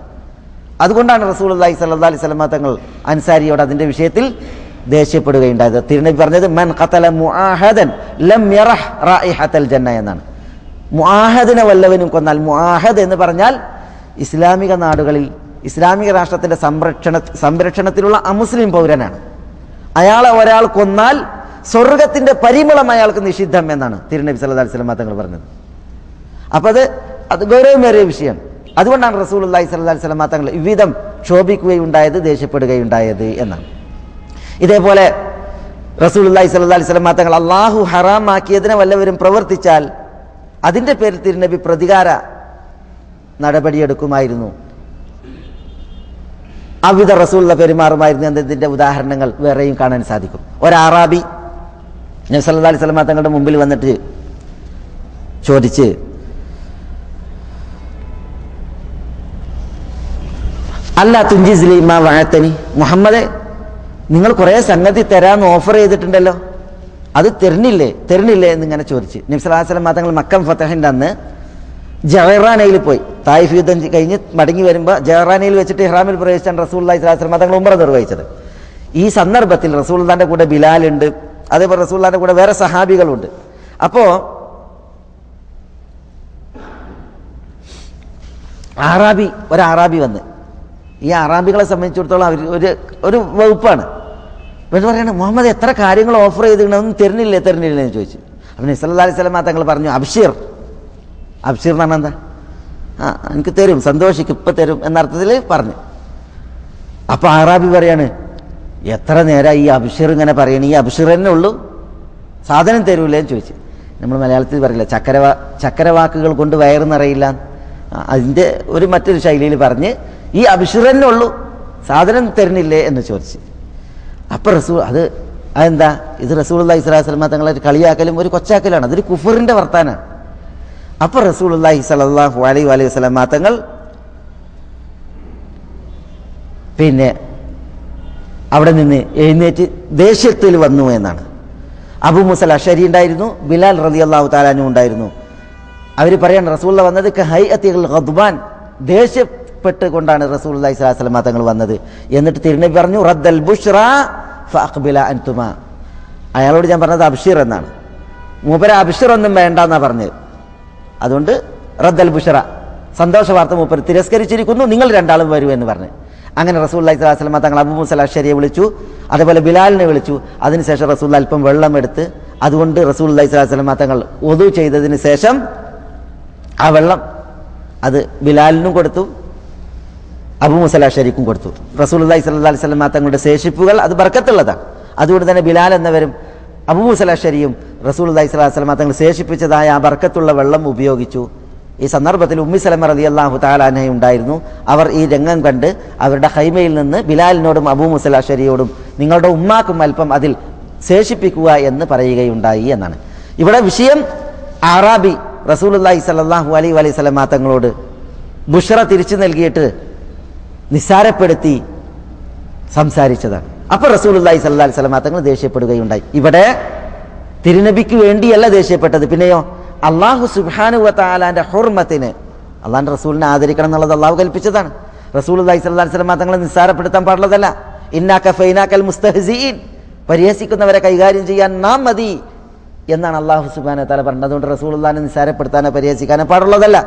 അതുകൊണ്ടാണ് റസൂലുള്ളാഹി സ്വല്ലല്ലാഹു അലൈഹി വസല്ലം തങ്ങൾ അൻസാരിയോട് അതിന്റെ വിഷയത്തിൽ ദേഷ്യപ്പെടുകയുണ്ടായത്. തിരുനബി പറഞ്ഞത്, മൻ ഖതല മുആഹദൻ ലം യറഹ് റായിഹത്തൽ ജന്ന എന്നാണ്. മുആഹദിനെ വല്ലവനും കൊന്നാൽ, മുആഹദ് എന്ന് പറഞ്ഞാൽ ഇസ്ലാമിക നാടുകളിൽ ഇസ്ലാമിക രാഷ്ട്രത്തിന്റെ സംരക്ഷണത്തിലുള്ള അമുസ്ലിം പൗരനാണ്. അയാളെ ഒരാൾ കൊന്നാൽ സ്വർഗത്തിന്റെ പരിമളം അയാൾക്ക് നിഷിദ്ധം എന്നാണ് തിരുനബി സല്ലല്ലാഹു അലൈഹി വസല്ലം തങ്ങൾ പറഞ്ഞത്. അപ്പൊ അത് ഗൗരവമേറിയ വിഷയം. അതുകൊണ്ടാണ് റസൂലുള്ളാഹി സ്വല്ലല്ലാഹു അലൈഹി വസല്ലം തങ്ങൾ ഇவ்விதം ക്ഷോഭിക്കുകയുണ്ടായത്, ദേഷ്യപ്പെടുകയുണ്ടായത് എന്നാണ്. ഇതേപോലെ റസൂലുള്ളാഹി സ്വല്ലല്ലാഹു അലൈഹി വസല്ലം തങ്ങൾ അള്ളാഹു ഹറാമാക്കിയതിനെ വല്ലവരും പ്രവർത്തിച്ചാൽ അതിന്റെ പേരിൽ തിരുനബി പ്രതികാര നടപടിയെടുക്കുമായിരുന്നു. അവിധ റസൂലുള്ള പെരുമാറുമായിരുന്നു എന്നതിന്റെ ഉദാഹരണങ്ങൾ വേറെയും കാണാൻ സാധിക്കും. ഒരാറാബി നബി സല്ലല്ലാഹു അലൈഹി വസല്ലം തങ്ങളുടെ മുമ്പിൽ വന്നിട്ട് ചോദിച്ച്, അല്ല തുഞ്ചിസ്ലി മാ വഅതനി, മുഹമ്മദെ നിങ്ങൾ കുറേ സംഗതി തരാമെന്ന് ഓഫർ ചെയ്തിട്ടുണ്ടല്ലോ, അത് തരുന്നില്ലേ എന്നിങ്ങനെ ചോദിച്ച്. നബി സല്ലല്ലാഹു അലൈഹി വസല്ലം തങ്ങൾ മക്കം ഫതഹിന്റെ അന്ന് ജഅറാനയിൽ പോയി. തായിഫ് യുദ്ധം കഴിഞ്ഞ് മടങ്ങി വരുമ്പോൾ ജഅറാനയിൽ വെച്ചിട്ട് ഇഹ്റാമിൽ പ്രവേശിച്ചാണ് റസൂലുള്ളാഹി സ്വല്ലല്ലാഹു അലൈഹി വസല്ലം തങ്ങൾ ഉംറ നിർവഹിച്ചത്. ഈ സന്ദർഭത്തിൽ റസൂലുള്ളാഹിന്റെ കൂടെ ബിലാലുണ്ട്, അതേപോലെ റസൂലുള്ളാഹിന്റെ കൂടെ വേറെ സഹാബികളുണ്ട്. അപ്പോൾ ഒരാറാബി വന്ന്, ഈ അറാബികളെ സംബന്ധിച്ചിടത്തോളം അവർ ഒരു വകുപ്പാണ്. എന്ന് പറയുന്നത്, മുഹമ്മദ് എത്ര കാര്യങ്ങൾ ഓഫർ ചെയ്തിട്ടുണ്ടെന്നും തരുന്നില്ലേ എന്ന് ചോദിച്ചു. അപ്പം നബി സല്ലല്ലാഹു അലൈഹി വസല്ലം തങ്ങൾ പറഞ്ഞു, അബ്ശിർ എന്ന് പറഞ്ഞാൽ എന്താ? എനിക്ക് തരും, സന്തോഷിക്കും, ഇപ്പം തരും എന്നർത്ഥത്തിൽ പറഞ്ഞു. അപ്പം അറാബി പറയാണ്, എത്ര നേരം ഈ അബ്ശിർ ഇങ്ങനെ പറയണേ, ഈ അബ്ശിർ തന്നെ ഉള്ളൂ, സാധനം തരൂലേ എന്ന് ചോദിച്ചു. നമ്മൾ മലയാളത്തിൽ പറയില്ല, ചക്കരവാക്കുകൾ കൊണ്ട് വയറുന്നറിയില്ല, അതിൻ്റെ മറ്റൊരു ശൈലിയിൽ പറഞ്ഞ് ഈ അബ്ശിർ തന്നെ ഉള്ളൂ, സാധനം തരുന്നില്ലേ എന്ന് ചോദിച്ചു. അപ്പം അതെന്താ? ഇത് റസൂലുള്ളാഹി സ്വല്ലല്ലാഹു അലൈഹി വസല്ലം തങ്ങളെ കളിയാക്കലും ഒരു കൊച്ചാക്കലാണ്, അതൊരു കുഫറിന്റെ വർത്താനാണ്. അപ്പം റസൂലുള്ളാഹി സ്വല്ലല്ലാഹു അലൈഹി വസല്ലം തങ്ങൾ പിന്നെ അവിടെ നിന്ന് എഴുന്നേറ്റ് ദേഷ്യത്തിൽ വന്നു എന്നാണ്. അബൂ മൂസ അശ്അരി ഉണ്ടായിരുന്നു, ബിലാൽ റളിയല്ലാഹു തആല അൻഹു ഉണ്ടായിരുന്നു. അവർ പറയാണ് റസൂലുള്ളാഹി വന്നത് കഹൈഅത്തിൽ ഗദ്ബാൻ, ദേഷ്യപ്പെട്ടുകൊണ്ടാണ് റസൂലുള്ളാഹി സ്വല്ലല്ലാഹു അലൈഹി വസല്ലം തങ്ങൾ വന്നത്. എന്നിട്ട് തിരുനബി പറഞ്ഞു റദ്ദൽ ബുഷ്റ ഫഅഖ്ബില അൻതുമാ. അയാളോട് ഞാൻ പറഞ്ഞത് അബ്ഷിർ എന്നാണ്, മൂപ്പര അബ്ഷിർ ഒന്നും വേണ്ട എന്നാ പറഞ്ഞത്. അതുകൊണ്ട് റദ്ദൽ ബുഷ്റ, സന്തോഷ വാർത്ത മൂപ്പർ തിരസ്കരിച്ചിരിക്കുന്നു, നിങ്ങൾ രണ്ടാളും വരൂ എന്ന് പറഞ്ഞു. അങ്ങനെ റസൂലുള്ളാഹി സ്വല്ലല്ലാഹു അലൈഹി വസല്ലം തങ്ങൾ അബൂ മൂസ അശ്ശരിയെ വിളിച്ചു, അതുപോലെ ബിലാലിനെ വിളിച്ചു. അതിനുശേഷം റസൂലുള്ളാഹി അല്പം വെള്ളം എടുത്ത് അതുകൊണ്ട് റസൂലുള്ളാഹി സ്വല്ലല്ലാഹു അലൈഹി വസല്ലം തങ്ങൾ വുദു ചെയ്തതിന് ശേഷം ആ വെള്ളം അത് ബിലാലിനും കൊടുത്തു, അബൂ മൂസ അശ്ശരിക്കും കൊടുത്തു. റസൂലുള്ളാഹി സ്വല്ലല്ലാഹു അലൈഹി വസല്ലം തങ്ങളുടെ ശേഷിപ്പുകൾ അത് ബർക്കത്തുള്ളതാണ്. അതുകൊണ്ട് തന്നെ ബിലാൽ എന്നവരും അബൂ മൂസ അശ്ശരിയും റസൂലുള്ളാഹി സ്വല്ലല്ലാഹു അലൈഹി വസല്ലം തങ്ങൾ ശേഷിപ്പിച്ചതായ ആ ബർക്കത്തുള്ള വെള്ളം ഉപയോഗിച്ചു. ഈ സന്ദർഭത്തിൽ ഉമ്മി സലമ റളിയല്ലാഹു തആല അൻഹ ഉണ്ടായിരുന്നു. അവർ ഈ രംഗം കണ്ട് അവരുടെ ഖൈമയിൽ നിന്ന് ബിലാലിനോടും അബൂ മൂസ അശ്ശരിയോടും നിങ്ങളുടെ ഉമ്മാക്കും അല്പം അതിൽ ശേഷിപ്പിക്കുക എന്ന് പറയുകയുണ്ടായി എന്നാണ്. ഇവിടെ വിഷയം അറാബി റസൂലുള്ളാഹി സ്വല്ലല്ലാഹു അലൈഹി വസല്ലം തങ്ങളോട് ബുഷ്റ തിരിച്ചു നൽകിയിട്ട് നിസ്സാരപ്പെടുത്തി സംസാരിച്ചതാണ്. അപ്പോൾ റസൂലുള്ളാഹി സ്വല്ലല്ലാഹു അലൈഹി വസല്ലം തങ്ങൾ ദേഷ്യപ്പെടുകയുണ്ടായി. ഇവിടെ തിരുനബിക്ക് വേണ്ടിയല്ല ദേഷ്യപ്പെട്ടത്, പിന്നെയോ അള്ളാഹു സുബ്ഹാനഹു വ തആലാന്റെ ഹുർമത്തിന്, അള്ളാഹിന്റെ റസൂലിനെ ആദരിക്കണം എന്നുള്ളത് അള്ളാഹു കൽപ്പിച്ചതാണ്. റസൂലുള്ളാഹി സ്വല്ലല്ലാഹു അലൈഹി വസല്ലം തങ്ങളെ നിസ്സാരപ്പെടുത്താൻ പാടുള്ളതല്ല. ഇന്നാ കഫൈനാക്കൽ മുസ്തഹ്സിഈൻ, പരിഹസിക്കുന്നവരെ കൈകാര്യം ചെയ്യാൻ നാം മതി എന്നാണ് അള്ളാഹു സുബ്ഹാനഹു വ തആല പറഞ്ഞത്. അതുകൊണ്ട് റസൂലുള്ളാഹിനെ നിസ്സാരപ്പെടുത്താനോ പരിഹസിക്കാനോ പാടുള്ളതല്ല.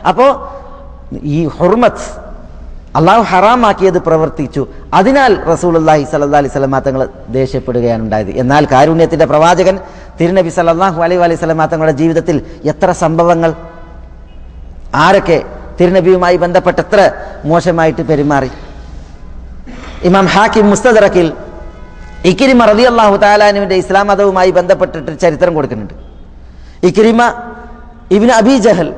അപ്പോൾ ഈ ഹുർമത്ത് അള്ളാഹു ഹറാമാക്കിയത് പ്രവർത്തിച്ചു, അതിനാൽ റസൂലുള്ളാഹി സ്വല്ലല്ലാഹു അലൈഹി വസല്ലം തങ്ങൾ ദേഷ്യപ്പെടുകയാണ് ഉണ്ടായത്. എന്നാൽ കാരുണ്യത്തിന്റെ പ്രവാചകൻ തിരുനബി സല്ലല്ലാഹു അലൈഹി വസല്ലം തങ്ങളുടെ ജീവിതത്തിൽ എത്ര സംഭവങ്ങൾ, ആരൊക്കെ തിരുനബിയുമായി ബന്ധപ്പെട്ട് എത്ര മോശമായിട്ട് പെരുമാറി. ഇമാം ഹാക്കിം മുസ്തദറക്കിൽ ഇക്രിമ റളിയല്ലാഹു തആല അൻഹുവിന്റെ ഇസ്ലാം മതവുമായി ബന്ധപ്പെട്ടിട്ട് ചരിത്രം കൊടുക്കുന്നുണ്ട്. ഇക്രിമ ഇബ്നു അബീ ജഹൽ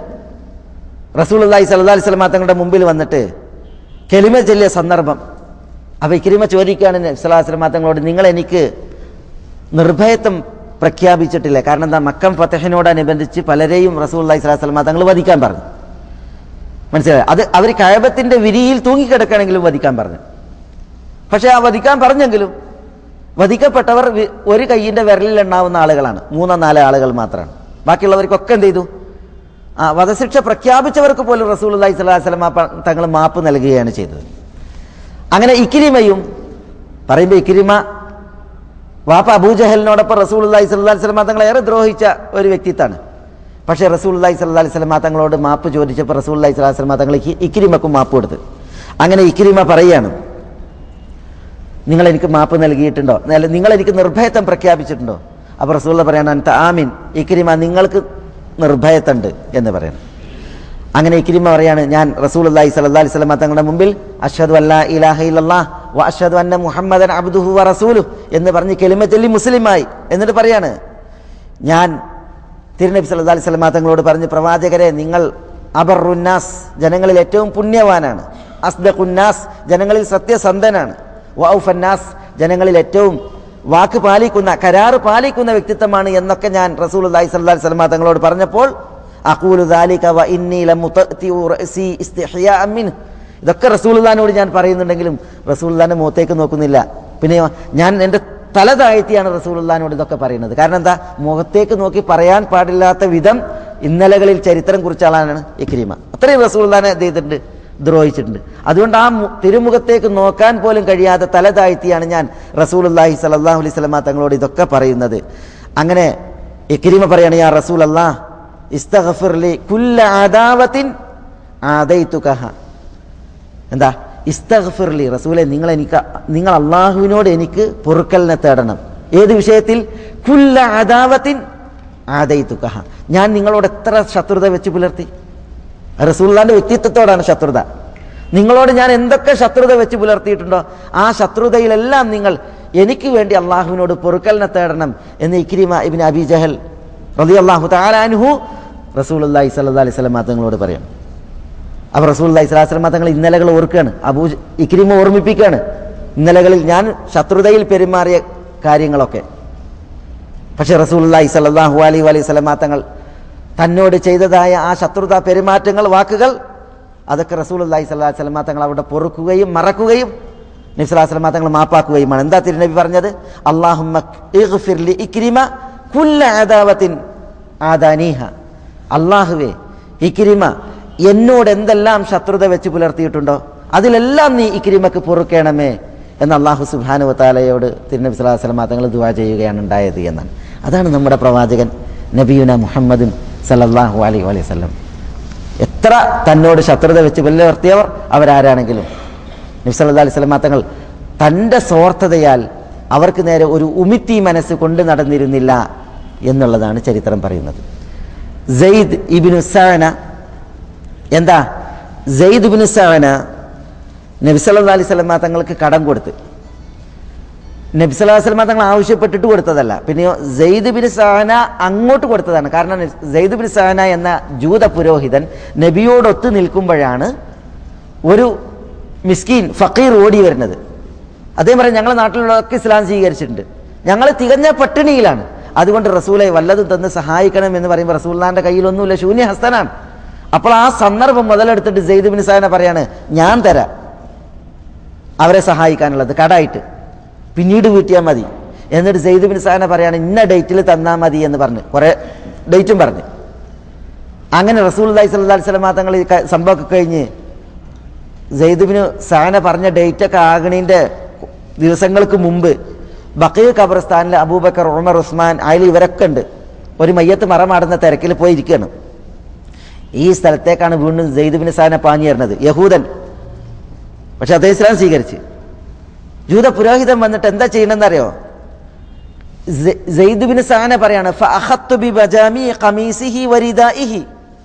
റസൂലുള്ളാഹി സ്വല്ലല്ലാഹു അലൈഹി വസല്ലം തങ്ങളുടെ മുമ്പിൽ വന്നിട്ട് കലിമ ചൊല്ലിയ സന്ദർഭം. അപ്പോൾ ഇക്രിമ ചോദിക്കുകയാണ് നബി സല്ലല്ലാഹു അലൈഹി വസല്ലം തങ്ങളോട്, നിങ്ങൾ എനിക്ക് നിർഭയത്വം പ്രഖ്യാപിച്ചിട്ടില്ല? കാരണം എന്താ, മക്കം ഫതഹിനോടനുബന്ധിച്ച് പലരെയും റസൂലുള്ളാഹി സ്വല്ലല്ലാഹു അലൈഹി വസല്ലം തങ്ങൾ വധിക്കാൻ പറഞ്ഞു. മനസ്സിലായോ? അത് അവർ കഅബത്തിന്റെ വിരിയിൽ തൂങ്ങിക്കിടക്കണമെങ്കിലും വധിക്കാൻ പറഞ്ഞു. പക്ഷെ ആ വധിക്കാൻ പറഞ്ഞെങ്കിലും വധിക്കപ്പെട്ടവർ ഒരു കയ്യിന്റെ വിരലിൽ എണ്ണാവുന്ന ആളുകളാണ്, 3-4 ആളുകൾ മാത്രമാണ്. ബാക്കിയുള്ളവർക്കൊക്കെ എന്ത് ചെയ്തു? വധശിക്ഷ പ്രഖ്യാപിച്ചവർക്ക് പോലും റസൂലുള്ളാഹി സ്വല്ലല്ലാഹു അലൈഹി വസല്ലം തങ്ങൾ മാപ്പ് നൽകുകയാണ് ചെയ്തത്. അങ്ങനെ ഇക്രിമയും പറയുമ്പോൾ ഇക്രിമ വാപ്പ അബൂജഹലിനോടൊപ്പം റസൂലുള്ളാഹി സ്വല്ലല്ലാഹു അലൈഹി വസല്ലം തങ്ങളെ ഏറെ ദ്രോഹിച്ച ഒരു വ്യക്തിത്വമാണ്. പക്ഷേ റസൂലുള്ളാഹി സ്വല്ലല്ലാഹു അലൈഹി വസല്ലം തങ്ങളോട് മാപ്പ് ചോദിച്ചപ്പോൾ റസൂലുള്ളാഹി സ്വല്ലല്ലാഹു അലൈഹി വസല്ലം തങ്ങൾ ഇക്രിമക്കും മാപ്പ് കൊടുത്തു. അങ്ങനെ ഇക്രിമ പറയാണ്, നിങ്ങൾ എനിക്ക് മാപ്പ് നൽകിയിട്ടുണ്ടോ, നിങ്ങൾ എനിക്ക് നിർഭയത്വം പ്രഖ്യാപിച്ചിട്ടുണ്ടോ? അപ്പോൾ റസൂലുള്ളാഹി പറയാണ് അൻത ആമിൻ, ഇക്രിമ നിങ്ങൾക്ക് നിർഭയത്തുണ്ട് എന്ന് പറയണം. അങ്ങനെ ഇക്രിമ പറയാണ്, ഞാൻ റസൂലുള്ളാഹി സ്വല്ലല്ലാഹു അലൈഹി വസല്ലം തങ്ങളുടെ മുമ്പിൽ അഷ്ഹദു അല്ലാ ഇലാഹ ഇല്ലല്ലാഹ് വ അഷ്ഹദു അന്ന മുഹമ്മദൻ അബ്ദുഹു വ റസൂലുഹു എന്ന് പറഞ്ഞ് കലിമ ചൊല്ലി മുസ്ലിമായി. എന്നിട്ട് പറയാണ്, ഞാൻ തിരുനബി സല്ലല്ലാഹു അലൈഹി വസല്ലം തങ്ങളോട് പറഞ്ഞു, പ്രവാചകരെ നിങ്ങൾ അബറുന്നാസ്, ജനങ്ങളിൽ ഏറ്റവും പുണ്യവാനാണ്, അസ്ദഖുന്നാസ്, ജനങ്ങളിൽ സത്യസന്ധനാണ്, വ ഔഫന്നാസ്, ജനങ്ങളിൽ ഏറ്റവും വാക്ക് പാലിക്കുന്ന, കരാറ് പാലിക്കുന്ന വ്യക്തിത്വമാണ് എന്നൊക്കെ ഞാൻ റസൂലുള്ളാഹി സ്വല്ലല്ലാഹു അലൈഹി വസല്ലം തങ്ങളോട് പറഞ്ഞപ്പോൾ അഖൂലു ദാലിക വ ഇന്നി ലമുതഅതിഉ റഅസി ഇസ്തിഹ്യാഅൻ മിൻഹു, ഇതൊക്കെ റസൂലുള്ളാഹിനോട് ഞാൻ പറയുന്നുണ്ടെങ്കിലും റസൂലുള്ളാഹിന്റെ മുഖത്തേക്ക് നോക്കുന്നില്ല. പിന്നെ ഞാൻ എൻ്റെ തല താഴ്ത്തിയാണ് റസൂലുള്ളാഹിനോട് ഇതൊക്കെ പറയുന്നത്. കാരണം എന്താ, മുഖത്തേക്ക് നോക്കി പറയാൻ പാടില്ലാത്ത വിധം ഇന്നലകളിൽ ചരിത്രം കുറിച്ച ആളാണ് ഇക്രിമ. അത്രയും റസൂലുള്ളാഹിനെ എന്ത് ചെയ്തിട്ടുണ്ട്, ദ്രോഹിച്ചിട്ടുണ്ട്. അതുകൊണ്ട് ആ തിരുമുഖത്തേക്ക് നോക്കാൻ പോലും കഴിയാതെ തല താഴ്ത്തിയാണ് ഞാൻ റസൂലുള്ളാഹി സ്വല്ലല്ലാഹു അലൈഹി വസല്ലം തങ്ങളോട് ഇതൊക്കെ പറയുന്നത്. അങ്ങനെ ഇക്രിമ പറയാണ്, യാ റസൂലല്ലാഹ് ഇസ്തഗ്ഫിർ ലി കുല്ല അദാവത്തിൻ ആദൈതുകഹ. എന്താ ഇസ്തഗ്ഫിർ ലി, റസൂലേ നിങ്ങൾ അള്ളാഹുവിനോട് എനിക്ക് പൊറുക്കലിനെ തേടണം. ഏത് വിഷയത്തിൽ? കുല്ല അദാവത്തിൻ ആദൈതുകഹ, ഞാൻ നിങ്ങളോട് എത്ര ശത്രുത വെച്ച് പുലർത്തി. റസൂലുള്ളാഹിന്റെ വ്യക്തിത്വത്തോടാണ് ശത്രുത. നിങ്ങളോട് ഞാൻ എന്തൊക്കെ ശത്രുത വെച്ച് പുലർത്തിയിട്ടുണ്ടോ ആ ശത്രുതയിലെല്ലാം നിങ്ങൾ എനിക്ക് വേണ്ടി അള്ളാഹുവിനോട് പൊറുക്കലിനെ തേടണം എന്ന് ഇക്രിമ ഇബ്നു അബീ ജഹൽ റളിയല്ലാഹു തആല അൻഹു റസൂലുള്ളാഹി സ്വല്ലല്ലാഹു അലൈഹി വസല്ലം തങ്ങളോട് പറയും. അപ്പോൾ റസൂലുള്ളാഹി സ്വല്ലല്ലാഹു അലൈഹി വസല്ലം തങ്ങൾ ഇന്നലകൾ ഓർക്കുകയാണ്, ഇക്രിമ ഓർമ്മിപ്പിക്കുകയാണ് ഇന്നലകളിൽ ഞാൻ ശത്രുതയിൽ പെരുമാറിയ കാര്യങ്ങളൊക്കെ. പക്ഷേ റസൂലുള്ളാഹി സ്വല്ലല്ലാഹു അലൈഹി വസല്ലം തങ്ങൾ തന്നോട് ചെയ്തതായ ആ ശത്രുത പെരുമാറ്റങ്ങൾ, വാക്കുകൾ, അതൊക്കെ റസൂലുള്ളാഹി സ്വല്ലല്ലാഹു അലൈഹി വസല്ലം തങ്ങൾ അവിടെ പൊറുക്കുകയും മറക്കുകയും നബി സ്വല്ലല്ലാഹു അലൈഹി വസല്ലം തങ്ങൾ മാപ്പാക്കുകയുമാണ്. എന്താ തിരുനബി പറഞ്ഞത്? അല്ലാഹുമ്മ ഇഗ്ഫിർ ലി ഇക്രിമ കുല്ല അദാവത്തിൻ ആദാനീഹ, അല്ലാഹുവേ ഇക്രിമ എന്നോട് എന്തെല്ലാം ശത്രുത വെച്ച് പുലർത്തിയിട്ടുണ്ടോ അതിലെല്ലാം നീ ഇക്രിമക്ക് പൊറുക്കണമേ എന്ന് അള്ളാഹു സുബ്ഹാനഹു വ തആലയോട് തിരുനബി സ്വല്ലല്ലാഹു അലൈഹി വസല്ലം തങ്ങൾ ദുആ ചെയ്യുകയാണ് ഉണ്ടായത് എന്നാണ്. അതാണ് നമ്മുടെ പ്രവാചകൻ നബിയുന മുഹമ്മദുൻ സല്ലല്ലാഹു അലൈഹി വസല്ലം. എത്ര തന്നോട് ശത്രുത വെച്ച് പുലർത്തിയവർ അവരാരാണെങ്കിലും നബി സല്ലല്ലാഹു അലൈഹി വസല്ലം തങ്ങൾ തൻ്റെ സ്വാർത്ഥതയാൽ അവർക്ക് നേരെ ഒരു ഉമിത്തി മനസ്സ് കൊണ്ട് നടന്നിരുന്നില്ല എന്നുള്ളതാണ് ചരിത്രം പറയുന്നത്. സെയ്ദ് ഇബ്നു സഅന എന്താ സെയ്ദ് ഇബ്നു സഅന നബി സല്ലല്ലാഹു അലൈഹി വസല്ലം തങ്ങൾക്ക് കടം കൊടുത്ത് നബി സല്ലല്ലാഹു അലൈഹി വസല്ലം തങ്ങൾ ആവശ്യപ്പെട്ടിട്ട് കൊടുത്തതല്ല, പിന്നെയോ സെയ്ദ് ഇബ്നു സഅന അങ്ങോട്ട് കൊടുത്തതാണ്. കാരണം സെയ്ദ് ഇബ്നു സഅന എന്ന ജൂത പുരോഹിതൻ നബിയോടൊത്ത് നിൽക്കുമ്പോഴാണ് ഒരു മിസ്കീൻ ഫക്കീർ ഓടി വരുന്നത്. അദ്ദേഹം പറയും, ഞങ്ങളുടെ നാട്ടിലുള്ളവർക്ക് ഇസ്ലാം സ്വീകരിച്ചിട്ടുണ്ട്, ഞങ്ങൾ തികഞ്ഞ പട്ടിണിയിലാണ്, അതുകൊണ്ട് റസൂലെ വല്ലതും തന്ന് സഹായിക്കണം എന്ന് പറയുമ്പോൾ റസൂലുള്ളാഹിന്റെ കയ്യിലൊന്നുമില്ല, ശൂന്യഹസ്തനാണ്. അപ്പോൾ ആ സന്ദർഭം മുതലെടുത്തിട്ട് സെയ്ദ് ഇബ്നു സഅന പറയാണ്, ഞാൻ തരാം അവരെ സഹായിക്കാനുള്ളത് കടായിട്ട്, പിന്നീട് വീട്ടിയാൽ മതി. എന്നിട്ട് സെയ്ദ് ഇബ്നു സഅന പറയാണ്, ഇന്ന ഡേറ്റിൽ തന്നാൽ മതി എന്ന് പറഞ്ഞ് കുറേ ഡേറ്റും പറഞ്ഞ്. അങ്ങനെ റസൂലുള്ളാഹി സ്വല്ലല്ലാഹു അലൈഹി വസല്ലം തങ്ങൾ ഈ സംഭവമൊക്കെ കഴിഞ്ഞ് സെയ്ദ് ഇബ്നു സഅന പറഞ്ഞ ഡേറ്റൊക്കെ ആകണീൻ്റെ ദിവസങ്ങൾക്ക് മുമ്പ് ബഖീ ഖബർസ്ഥാനിൽ അബൂബക്കർ, ഉമർ, ഉസ്മാൻ, അലി ഇവരൊക്കെ ഉണ്ട്. ഒരു മയ്യത്ത് മറമാടുന്ന തിരക്കിൽ പോയി ഇരിക്കുകയാണ്. ഈ സ്ഥലത്തേക്കാണ് വീണ്ടും സെയ്ദ് ഇബ്നു സഅന പാഞ്ഞു വരുന്നത്, യഹൂദൻ. പക്ഷെ അദ്ദേഹം ഇസ്ലാം സ്വീകരിച്ച്. ജൂത പുരോഹിതൻ വന്നിട്ട് എന്താ ചെയ്യണമെന്നറിയോ? സെയ്ദ് ഇബ്നു സഅന പറയാണ്, ഫഅഖത്തു ബിബജാമി ഖമീസിഹി വരിദാഇഹി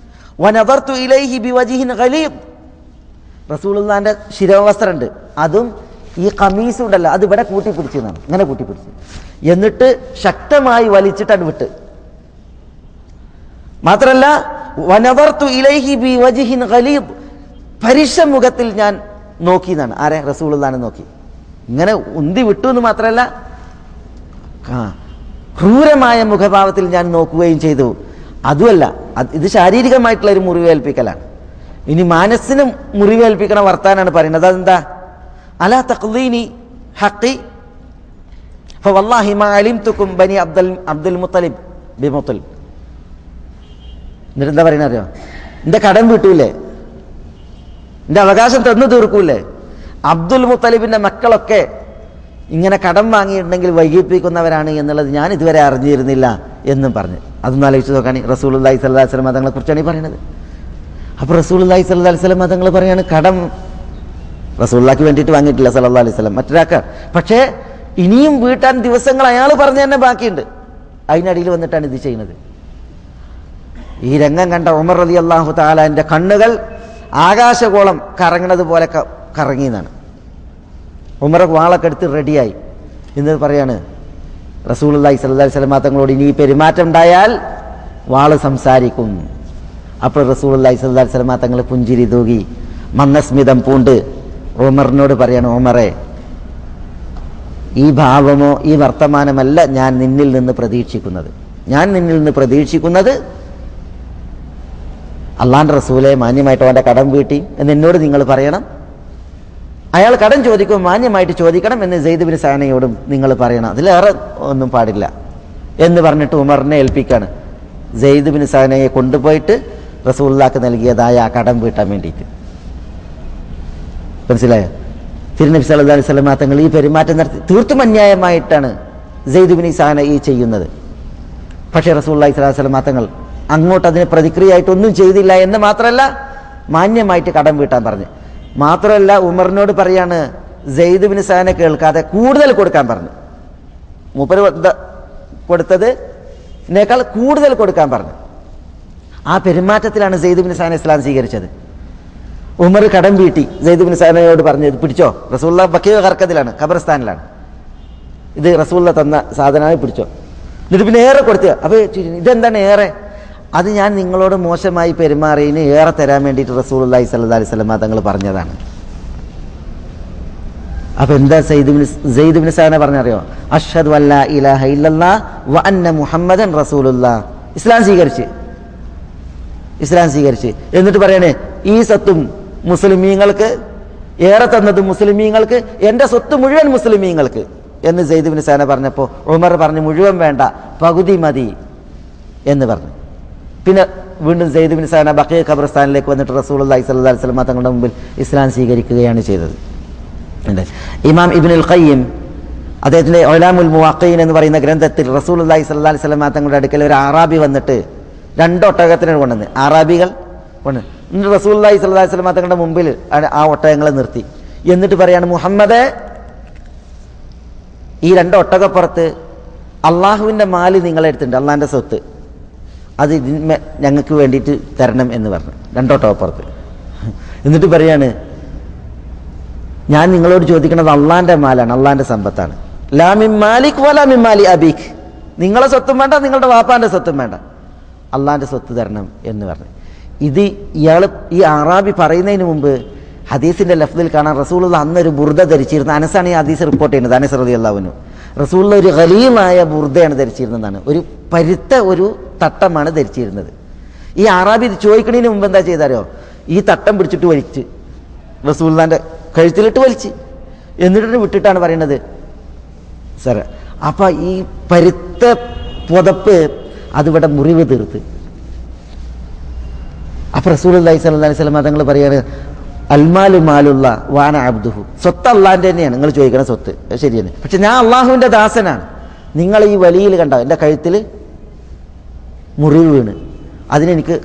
വനദർതു ഇലൈഹി ബിവജ്ഹിൻ ഗലീദ്. റസൂലുള്ളാഹിന്റെ ശിരോവസ്ത്രമുണ്ട്, അതും ഈ ഖമീസ് ഉണ്ടല്ലോ അത് ഇവിടെ കൂട്ടിപ്പിടിച്ചതാണ്, ഇങ്ങനെ കൂട്ടിപ്പിടിച്ച്, എന്നിട്ട് ശക്തമായി വലിച്ചിട്ടാണ് വിട്ട്. മാത്രല്ല വനദർതു ഇലൈഹി ബിവജ്ഹിൻ ഗലീദ്, പരുഷ മുഖത്തിൽ ഞാൻ നോക്കി എന്നാണ്. ആരെ? റസൂലുള്ളാഹിനെ നോക്കി. ഇങ്ങനെ ഉന്തി വിട്ടു എന്ന് മാത്രമല്ല, ക്രൂരമായ മുഖഭാവത്തിൽ ഞാൻ നോക്കുകയും ചെയ്തു. അതുമല്ല, ഇത് ശാരീരികമായിട്ടുള്ള ഒരു മുറിവേൽപ്പിക്കലാണ്. ഇനി മനസ്സിന് മുറിവേൽപ്പിക്കണ വർത്താനാണ് പറയുന്നത്. അതെന്താ? അലാ തഖ്ദീനി ഹഖി ഫവല്ലാഹി മാ അലിംതുകും ബനി അബ്ദുൽ മുത്തലിബ് ബിമുത്തലിബ്. എന്നിട്ട് എന്താ പറയുന്നത് അറിയോ? എൻ്റെ കടം വീട്ടൂലേ, എൻ്റെ അവകാശം തന്നു തീർക്കൂലേ? അബ്ദുൽ മുത്തലിബിൻ്റെ മക്കളൊക്കെ ഇങ്ങനെ കടം വാങ്ങിയിട്ടുണ്ടെങ്കിൽ വൈകിപ്പിക്കുന്നവരാണ് എന്നുള്ളത് ഞാൻ ഇതുവരെ അറിഞ്ഞിരുന്നില്ല എന്നും പറഞ്ഞ്. അതൊന്നും ആലോചിച്ച് നോക്കാണ്. റസൂലുള്ളാഹി സ്വല്ലല്ലാഹു അലൈഹി വസല്ലം തങ്ങളെ കുറിച്ചാണ് ഈ പറയുന്നത്. അപ്പോൾ റസൂലുള്ളാഹി സ്വല്ലല്ലാഹു അലൈഹി വസല്ലം തങ്ങൾ പറയാണ്, കടം റസൂലുള്ളാഹിക്ക് വേണ്ടിയിട്ട് വാങ്ങിയിട്ടില്ല സല്ലല്ലാഹു അലൈഹി വസല്ലം, മറ്റൊരാൾക്ക്. പക്ഷേ ഇനിയും വീട്ടാൻ ദിവസങ്ങൾ അയാൾ പറഞ്ഞു തന്നെ ബാക്കിയുണ്ട്. അതിനടിയിൽ വന്നിട്ടാണ് ഇത് ചെയ്യുന്നത്. ഈ രംഗം കണ്ട ഉമർ റളിയല്ലാഹു തആലയുടെ കണ്ണുകൾ ആകാശഗോളം കറങ്ങുന്നത് പോലെ കറങ്ങിയെന്നാണ്. ഉമർ വാളൊക്കെ എടുത്ത് റെഡിയായി എന്ന് പറയാണ് റസൂലുള്ളാഹി സ്വല്ലല്ലാഹു അലൈഹി വസല്ലം തങ്ങളോട്, ഇനി ഈ പെരുമാറ്റം ഉണ്ടായാൽ വാള് സംസാരിക്കും. അപ്പോൾ റസൂലുള്ളാഹി സ്വല്ലല്ലാഹു അലൈഹി വസല്ലം തങ്ങൾ പുഞ്ചിരി തൂകി മന്ദസ്മിതം പൂണ്ട് ഉമറിനോട് പറയാണ്, ഉമറെ, ഈ ഭാവമോ ഈ വർത്തമാനമല്ല ഞാൻ നിന്നിൽ നിന്ന് പ്രതീക്ഷിക്കുന്നത്. ഞാൻ നിന്നിൽ നിന്ന് പ്രതീക്ഷിക്കുന്നത് അള്ളാന്റെ റസൂലെ മാന്യമായിട്ട് അവൻ്റെ കടം വീട്ടി എന്ന് എന്നോട് നിങ്ങൾ പറയണം. അയാൾ കടം ചോദിക്കുമ്പോൾ മാന്യമായിട്ട് ചോദിക്കണം എന്ന് സെയ്ദ് ഇബ്നു സഅനയോടും നിങ്ങൾ പറയണം. അതിലേറെ ഒന്നും പാടില്ല എന്ന് പറഞ്ഞിട്ട് ഉമറിനെ ഏൽപ്പിക്കാണ്. സെയ്ദ് ഇബ്നു സഅനയെ കൊണ്ടുപോയിട്ട് റസൂലുള്ളാഹിക്ക് നൽകിയതായ ആ കടം വീട്ടാൻ വേണ്ടിയിട്ട്. മനസ്സിലായോ? തിരുനബി സല്ലല്ലാഹു അലൈഹി വസല്ലം തങ്ങൾ ഈ പെരുമാറ്റം നടത്തി തീർത്തും അന്യായമായിട്ടാണ് സെയ്ദ് ഇബ്നു സഅന ഈ ചെയ്യുന്നത്. പക്ഷേ റസൂലുള്ളാഹി സ്വല്ലല്ലാഹു അലൈഹി വസല്ലം തങ്ങൾ അങ്ങോട്ട് അതിന് പ്രതിക്രിയയായിട്ടൊന്നും ചെയ്തില്ല എന്ന് മാത്രമല്ല, മാന്യമായിട്ട് കടം വീട്ടാൻ പറഞ്ഞു. മാത്രമല്ല ഉമറിനോട് പറയാണ്, സെയ്ദ് ഇബ്നു സഅന കേൾക്കാതെ കൂടുതൽ കൊടുക്കാൻ പറഞ്ഞു. മൂപ്പര് കൊടുത്തതിനേക്കാൾ കൂടുതൽ കൊടുക്കാൻ പറഞ്ഞു. ആ പെരുമാറ്റത്തിലാണ് സെയ്ദ് ഇബ്നു സഅന ഇസ്ലാം സ്വീകരിച്ചത്. ഉമർ കടം വീട്ടി സെയ്ദ് ഇബ്നു സഅനയോട് പറഞ്ഞു, ഇത് പിടിച്ചോ, റസൂലുള്ളാഹി ബഖീ ഖർഖദിലാണ്, ഖബർസ്ഥാനിലാണ്, ഇത് റസൂലുള്ളാഹി തന്ന സാധനമായി പിടിച്ചോ. എന്നിട്ട് പിന്നെ ഏറെ കൊടുത്തുക. അപ്പോൾ ഇതെന്താണ് ഏറെ? അത് ഞാൻ നിങ്ങളോട് മോശമായി പെരുമാറിയതിന് ഏറെ തരാൻ വേണ്ടിയിട്ട് റസൂലുള്ളാഹി സ്വല്ലല്ലാഹു അലൈഹി വസല്ലം തങ്ങൾ പറഞ്ഞതാണ്. അപ്പോൾ എന്താ സെയ്ദ് ഇബ്നു സഅന പറഞ്ഞറിയോ? അഷ്ഹദു അല്ലാ ഇലാഹ ഇല്ലല്ലാഹ് വ അന്ന മുഹമ്മദൻ റസൂലുള്ളാഹ്. ഇസ്ലാം സ്വീകരിച്ച് എന്നിട്ട് പറയണേ, ഈ സ്വത്തും മുസ്ലിമീങ്ങൾക്ക് ഏറെ തന്നതും മുസ്ലിമീങ്ങൾക്ക്, എൻ്റെ സ്വത്ത് മുഴുവൻ മുസ്ലിമീങ്ങൾക്ക് എന്ന് സെയ്ദ് ഇബ്നു സഅന പറഞ്ഞപ്പോൾ ഉമർ പറഞ്ഞു, മുഴുവൻ വേണ്ട, പകുതി മതി എന്ന് പറഞ്ഞു. പിന്നെ വീണ്ടും സെയ്ദ് ബിൻ സഅന ബഖീ ഖബർസ്ഥാനിലേക്ക് വന്നിട്ട് റസൂലുള്ളാഹി സ്വല്ലല്ലാഹു അലൈഹി വസല്ലം തങ്ങളുടെ മുമ്പിൽ ഇസ്ലാം സ്വീകരിക്കുകയാണ് ചെയ്തത്. ഇമാം ഇബ്നുൽ ഖയ്യിം അദ്ദേഹത്തിൻ്റെ ഉലമാഉൽ മുവഖ്ഖീൻ എന്ന് പറയുന്ന ഗ്രന്ഥത്തിൽ റസൂലുള്ളാഹി സ്വല്ലല്ലാഹു അലൈഹി വസല്ലം തങ്ങളുടെ അടുക്കൽ ഒരു അറാബി വന്നിട്ട് 2 ഒട്ടകത്തിനെ കൊണ്ടുവന്ന്, അറാബികൾ കൊണ്ട് എന്നിട്ട് റസൂലുള്ളാഹി സ്വല്ലല്ലാഹു അലൈഹി വസല്ലം തങ്ങളുടെ മുമ്പിൽ ആ ഒട്ടകങ്ങളെ നിർത്തി. എന്നിട്ട് പറയാണ്, മുഹമ്മദേ, ഈ 2 ഒട്ടകപ്പുറത്ത് അള്ളാഹുവിൻ്റെ മാല് നിങ്ങളെടുത്തിട്ടുണ്ട്, അള്ളാഹിൻ്റെ സ്വത്ത്, അത് ഞങ്ങൾക്ക് വേണ്ടിയിട്ട് തരണം എന്ന് പറഞ്ഞു. 2 ഒട്ടകപ്പുറത്ത്. എന്നിട്ട് പറയാണ്, ഞാൻ നിങ്ങളോട് ചോദിക്കുന്നത് അള്ളാഹിൻ്റെ മാലാണ്, അള്ളാഹിൻ്റെ സമ്പത്താണ്. ലാ മിൻ മാലിക് വലാ മിൻ മാലി അബീഖ്, നിങ്ങളെ സ്വത്തും വേണ്ട, നിങ്ങളുടെ വാപ്പാൻ്റെ സ്വത്തും വേണ്ട, അള്ളാഹിൻ്റെ സ്വത്ത് തരണം എന്ന് പറഞ്ഞു. ഇത് ഇയാൾ ഈ അറാബി പറയുന്നതിന് മുമ്പ് ഹദീസിൻ്റെ ലഫ്ദിൽ കാണാൻ റസൂലുള്ള അന്നൊരു ബുർദ ധരിച്ചിരുന്നു. അനസാണ് ഈ ഹദീസ് റിപ്പോർട്ട് ചെയ്യുന്നത്. അനസ് റളിയല്ലാഹു അൻഹു റസൂലുള്ള ഒരു ഖലീമായ ബുർദയാണ് ധരിച്ചിരുന്നതാണ്, ഒരു പരുത്ത ഒരു തട്ടമാണ് ധരിച്ചിരുന്നത്. ഈ അറാബി ഇത് ചോദിക്കുന്നതിന് മുമ്പ് എന്താ ചെയ്താരോ, ഈ തട്ടം പിടിച്ചിട്ട് വലിച്ച് റസൂലുള്ളാഹിൻ്റെ കഴുത്തിലിട്ട് വലിച്ച് എന്നിട്ട് വിട്ടിട്ടാണ് പറയുന്നത് സാർ. അപ്പം ഈ പരുത്ത പുതപ്പ് അതിവിടെ മുറിവ് തീർത്ത്. അപ്പം റസൂലുള്ളാഹി സ്വല്ലല്ലാഹു അലൈഹി വസല്ലം തങ്ങൾ പറയാണ്, അൽമാലു മാലുള്ള വാന അബ്ദുഹു, സ്വത്ത് അള്ളാഹിൻ്റെ തന്നെയാണ്, നിങ്ങൾ ചോദിക്കണ സ്വത്ത് ശരിയാണ്, പക്ഷെ ഞാൻ അള്ളാഹുവിൻ്റെ ദാസനാണ്. നിങ്ങൾ ഈ വലിയിൽ കണ്ടോ എൻ്റെ കഴുത്തിൽ മുറിവ് വീണ്, അതിനെനിക്ക്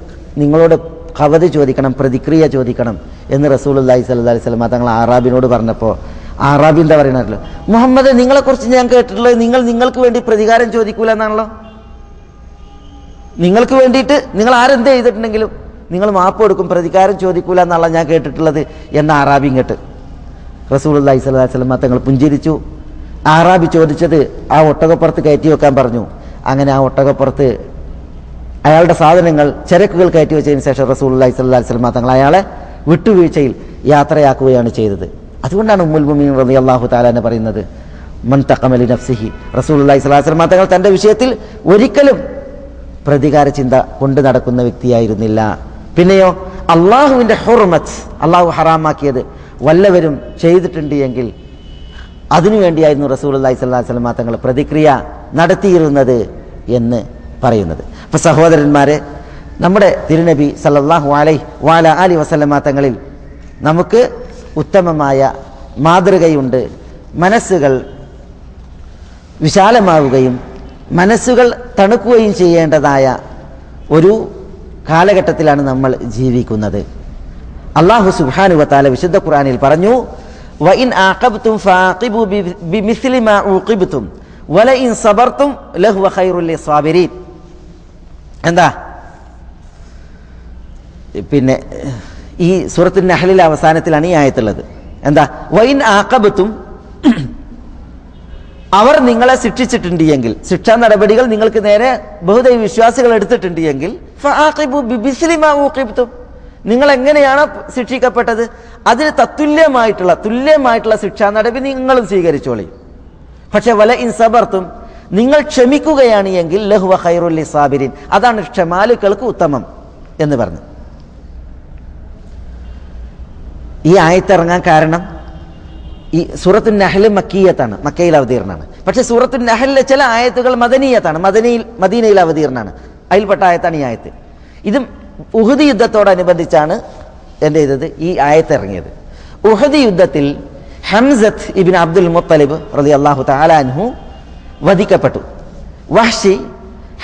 നിങ്ങളോട് ഖവദ് ചോദിക്കണം, പ്രതിക്രിയ ചോദിക്കണം എന്ന് റസൂലുള്ളാഹി സ്വല്ലല്ലാഹു അലൈഹി വസല്ലം തങ്ങൾ അറാബിനോട് പറഞ്ഞപ്പോൾ അറാബി എന്താ പറയണല്ലോ, മുഹമ്മദ്, നിങ്ങളെക്കുറിച്ച് ഞാൻ കേട്ടിട്ടുള്ളത് നിങ്ങൾക്ക് വേണ്ടി പ്രതികാരം ചോദിക്കൂല എന്നാണല്ലോ, നിങ്ങൾക്ക് വേണ്ടിയിട്ട് നിങ്ങൾ ആരെന്ത് ചെയ്തിട്ടുണ്ടെങ്കിലും നിങ്ങൾ മാപ്പ് കൊടുക്കും, പ്രതികാരം ചോദിക്കൂല എന്നുള്ള ഞാൻ കേട്ടിട്ടുള്ളത് എന്ന അറാബി കേട്ട് റസൂലുള്ളാഹി സ്വല്ലല്ലാഹു അലൈഹി വസല്ലം തങ്ങൾ പുഞ്ചിരിച്ചു. അറാബി ചോദിച്ചത് ആ ഒട്ടകപ്പുറത്ത് കയറ്റി വെക്കാൻ പറഞ്ഞു. അങ്ങനെ ആ ഒട്ടകപ്പുറത്ത് അയാളുടെ സാധനങ്ങൾ, ചരക്കുകൾ കയറ്റി വെച്ചതിന് ശേഷം റസൂലുള്ളാഹി സ്വല്ലല്ലാഹു അലൈഹി വസല്ലം തങ്ങൾ അയാളെ വിട്ടുവീഴ്ചയിൽ യാത്രയാക്കുകയാണ് ചെയ്തത്. അതുകൊണ്ടാണ് ഉമ്മുൽ മുഅ്മിനീൻ റളിയല്ലാഹു തആല എന്ന് പറയുന്നത് മൻ തഖമ ലി നഫ്സിഹി. റസൂലുള്ളാഹി സ്വല്ലല്ലാഹു അലൈഹി വസല്ലം തങ്ങൾ തൻ്റെ വിഷയത്തിൽ ഒരിക്കലും പ്രതികാര ചിന്ത കൊണ്ട് നടക്കുന്ന വ്യക്തിയായിരുന്നില്ല. പിന്നെയോ അള്ളാഹുവിൻ്റെ ഹുർമത്ത്, അള്ളാഹു ഹറാമാക്കിയത് വല്ലവരും ചെയ്തിട്ടുണ്ട് എങ്കിൽ അതിനുവേണ്ടിയായിരുന്നു റസൂലുള്ളാഹി സ്വല്ലല്ലാഹു അലൈഹി വസല്ലം തങ്ങൾ പ്രതിക്രിയ നടത്തിയിരുന്നത് എന്ന് പറയുന്നത്. അപ്പോൾ സഹോദരന്മാരെ, നമ്മുടെ തിരുനബി സല്ലല്ലാഹു അലൈഹി വസല്ലം തങ്ങളിൽ നമുക്ക് ഉത്തമമായ മാതൃകയുണ്ട്. മനസ്സുകൾ വിശാലമാവുകയും മനസ്സുകൾ തണുക്കുകയും ചെയ്യേണ്ടതായ ഒരു കാലഘട്ടത്തിലാണ് നമ്മൾ ജീവിക്കുന്നത്. അല്ലാഹു സുബ്ഹാനഹു വ തആല വിശുദ്ധ ഖുർആനിൽ പറഞ്ഞു, വഇൻ ആഖബ്തും ഫാഖിബു ബിമിസ്ലി മാ ഉഖിബ്തും വലഇൻ സബർതും ലഹുവ ഖൈറുൽ ലിസ്സാബിരീൻ. എന്താ പിന്നെ ഈ സൂറത്തുൻ നഹ്ലിലെ അവസാനത്തിലാണ് ഈ ആയത്തുള്ളത്. എന്താ, വഇൻ ആഖബ്തും, അവർ നിങ്ങളെ ശിക്ഷിച്ചിട്ടുണ്ട് എങ്കിൽ, ശിക്ഷാ നടപടികൾ നിങ്ങൾക്ക് നേരെ ബഹുദൈവ വിശ്വാസികൾ എടുത്തിട്ടുണ്ട് എങ്കിൽ, ഫആഖിബു ബിമിസ്ലി മാ ഉഖിബ്തും, നിങ്ങൾ എങ്ങനെയാണ് ശിക്ഷിക്കപ്പെട്ടത് അതിന് തുല്യമായിട്ടുള്ള ശിക്ഷാ നടപടി നിങ്ങളും സ്വീകരിച്ചോളി. പക്ഷെ വല ഇൻ സബർത്തും, നിങ്ങൾ ക്ഷമിക്കുകയാണ് എങ്കിൽ ലഹുവ ഖൈറുൽ ലിസ്സാബിരീൻ, അതാണ് ക്ഷമാലുക്കൾക്ക് ഉത്തമം എന്ന് പറഞ്ഞു. ഈ ആയത്തിറങ്ങാൻ കാരണം ഈ സൂറത്തുൻ നഹ്ൽ മക്കിയത്താണ്, മക്കയിൽ അവതീർണമാണ്. പക്ഷെ സൂറത്തുൻ നഹ്ലിലെ ചില ആയത്തുകൾ മദനീയത്താണ്, മദീനയിൽ അവതീർണമാണ്. അതിൽപ്പെട്ട ആയത്താണ് ഈ ആയത്ത്. ഇതും ഉഹദ് യുദ്ധത്തോടനുബന്ധിച്ചാണ് എന്ത് ചെയ്തത്, ഈ ആയത്ത് ഇറങ്ങിയത്. ഉഹദ് യുദ്ധത്തിൽ ഹംസത്ത് ഇബ്നു അബ്ദുൽ മുത്തലിബ് റളിയല്ലാഹു തആല അൻഹു വധിക്കപ്പെട്ടു. വഹ്ശി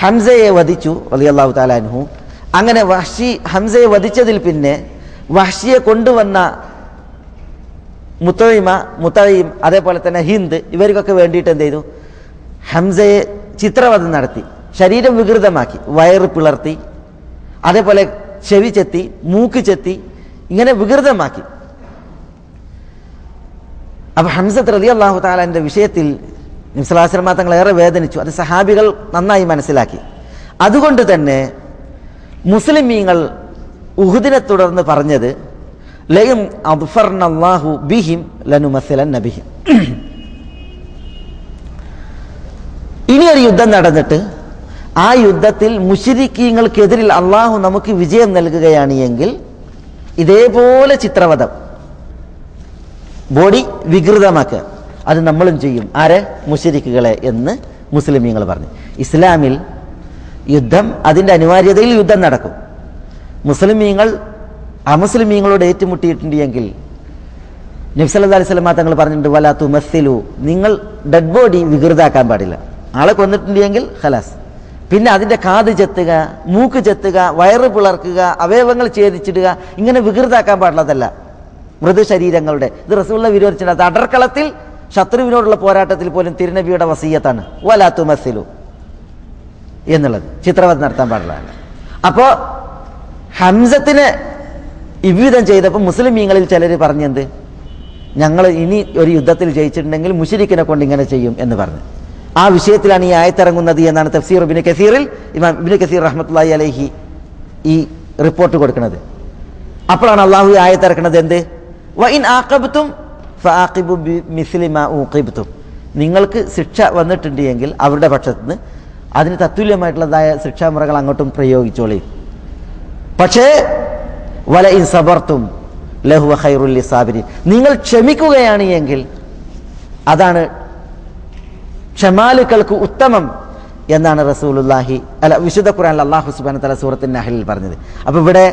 ഹംസയെ വധിച്ചു റളിയല്ലാഹു തആല അൻഹു. അങ്ങനെ ഹംസയെ വധിച്ചതിൽ പിന്നെ വഹ്ശിയെ കൊണ്ടുവന്ന മുത്തഈം അതേപോലെ തന്നെ ഹിന്ദ്, ഇവർക്കൊക്കെ വേണ്ടിയിട്ട് എന്ത് ചെയ്തു, ഹംസയെ ചിത്രവധം നടത്തി, ശരീരം വികൃതമാക്കി, വയറ് പിളർത്തി, അതേപോലെ ചെവി ചെത്തി, മൂക്ക് ചെത്തി, ഇങ്ങനെ വികൃതമാക്കി. അപ്പൊ ഹംസത്ത് റളിയല്ലാഹു തആലയുടെ വിഷയത്തിൽ നബി സല്ലല്ലാഹു അലൈഹി വസല്ലം തങ്ങൾ ഏറെ വേദനിച്ചു. അത് സഹാബികൾ നന്നായി മനസ്സിലാക്കി. അതുകൊണ്ട് തന്നെ മുസ്ലിമീങ്ങൾ ഉഹുദിനെ തുടർന്ന് പറഞ്ഞത് ലൈൻ അദ്ഫർനല്ലാഹു ബിഹിം ലനുമസ്സിലന്ന ബിഹിം. ഇനിയൊരു യുദ്ധം നടന്നിട്ട് ആ യുദ്ധത്തിൽ മുശ്രിക്കീങ്ങൾക്കെതിരിൽ അള്ളാഹു നമുക്ക് വിജയം നൽകുകയാണ് എങ്കിൽ ഇതേപോലെ ചിത്രവധം, ബോഡി വികൃതമാക്കുക, അത് നമ്മളും ചെയ്യും. ആരെ? മുശ്രിക്കുകളെ എന്ന് മുസ്ലിമീങ്ങൾ പറഞ്ഞു. ഇസ്ലാമിൽ യുദ്ധം, അതിൻ്റെ അനിവാര്യതയിൽ യുദ്ധം നടക്കും. മുസ്ലിമീങ്ങൾ അമുസ്ലിമീങ്ങളോട് ഏറ്റുമുട്ടിയിട്ടുണ്ട് എങ്കിൽ നബി സല്ലല്ലാഹു അലൈഹി വസല്ലം തങ്ങൾ പറഞ്ഞിട്ടുണ്ട്, വലാ തുമസ്സിലു, നിങ്ങൾ ഡെഡ് ബോഡി വികൃതാക്കാൻ പാടില്ല. ആളെ കൊന്നിട്ടുണ്ട് എങ്കിൽ ഖലാസ്. പിന്നെ അതിൻ്റെ കാത് ചെത്തുക, മൂക്ക് ചെത്തുക, വയറ് പിളർക്കുക, അവയവങ്ങൾ ഛേദിച്ചിടുക, ഇങ്ങനെ വികൃതാക്കാൻ പാടുള്ളതല്ല മൃദു ശരീരങ്ങളുടെ. ഇത് റസൂലുള്ളാഹി വിരോധിച്ചിട്ടുണ്ട്. അത് അടർക്കളത്തിൽ ശത്രുവിനോടുള്ള പോരാട്ടത്തിൽ പോലും തിരുനബിയുടെ വസിയ്യത്താണ്, വലാ തുമസ്സിലു എന്നുള്ളത്. ചിത്രവധ നടത്താൻ പാടില്ല. അപ്പോൾ ഹംസത്തിന് ഇவ்விധം ചെയ്തപ്പോൾ മുസ്ലിമീങ്ങളിൽ ചിലർ പറഞ്ഞെന്ത്, ഞങ്ങൾ ഇനി ഒരു യുദ്ധത്തിൽ ജയിച്ചിട്ടുണ്ടെങ്കിൽ മുശ്രിക്കിനെ കൊണ്ട് ഇങ്ങനെ ചെയ്യും എന്ന് പറഞ്ഞു. ആ വിഷയത്തിലാണ് ഈ ആയത്തിറങ്ങുന്നത് എന്നാണ് തഫ്സീർ ഇബ്നു കസീറിൽ ഇമാം ഇബ്നു കസീർ റഹ്മത്തുള്ളാഹി അലൈഹി ഈ റിപ്പോർട്ട് കൊടുക്കുന്നത്. അപ്പോഴാണ് അള്ളാഹു ഈ ആയത്തിറക്കുന്നത്, എന്ത്, വഇൻ ആഖബ്തും ഫആഖിബു ബിമിസ്ലി മാ ഊഖിബ്തും, നിങ്ങൾക്ക് ശിക്ഷ വന്നിട്ടുണ്ട് എങ്കിൽ അവരുടെ പക്ഷത്ത് നിന്ന് അതിന് തത്തുല്യമായിട്ടുള്ളതായ ശിക്ഷാമുറകൾ അങ്ങോട്ടും പ്രയോഗിച്ചോളി. പക്ഷേ വലഇൻ സബർത്തും ലഹുവ ഖൈറുൽ ലിസാബിരീൻ, നിങ്ങൾ ക്ഷമിക്കുകയാണ് എങ്കിൽ അതാണ് ക്ഷമാലുക്കൾക്ക് ഉത്തമം എന്നാണ് റസൂലുള്ളാഹി വിശുദ്ധ ഖുർആനിൽ അല്ലാഹു സുബ്ഹാനഹു വ തആല സൂറത്തുൻ നഹ്ലിൽ പറഞ്ഞത്. അപ്പോൾ ഇവിടെ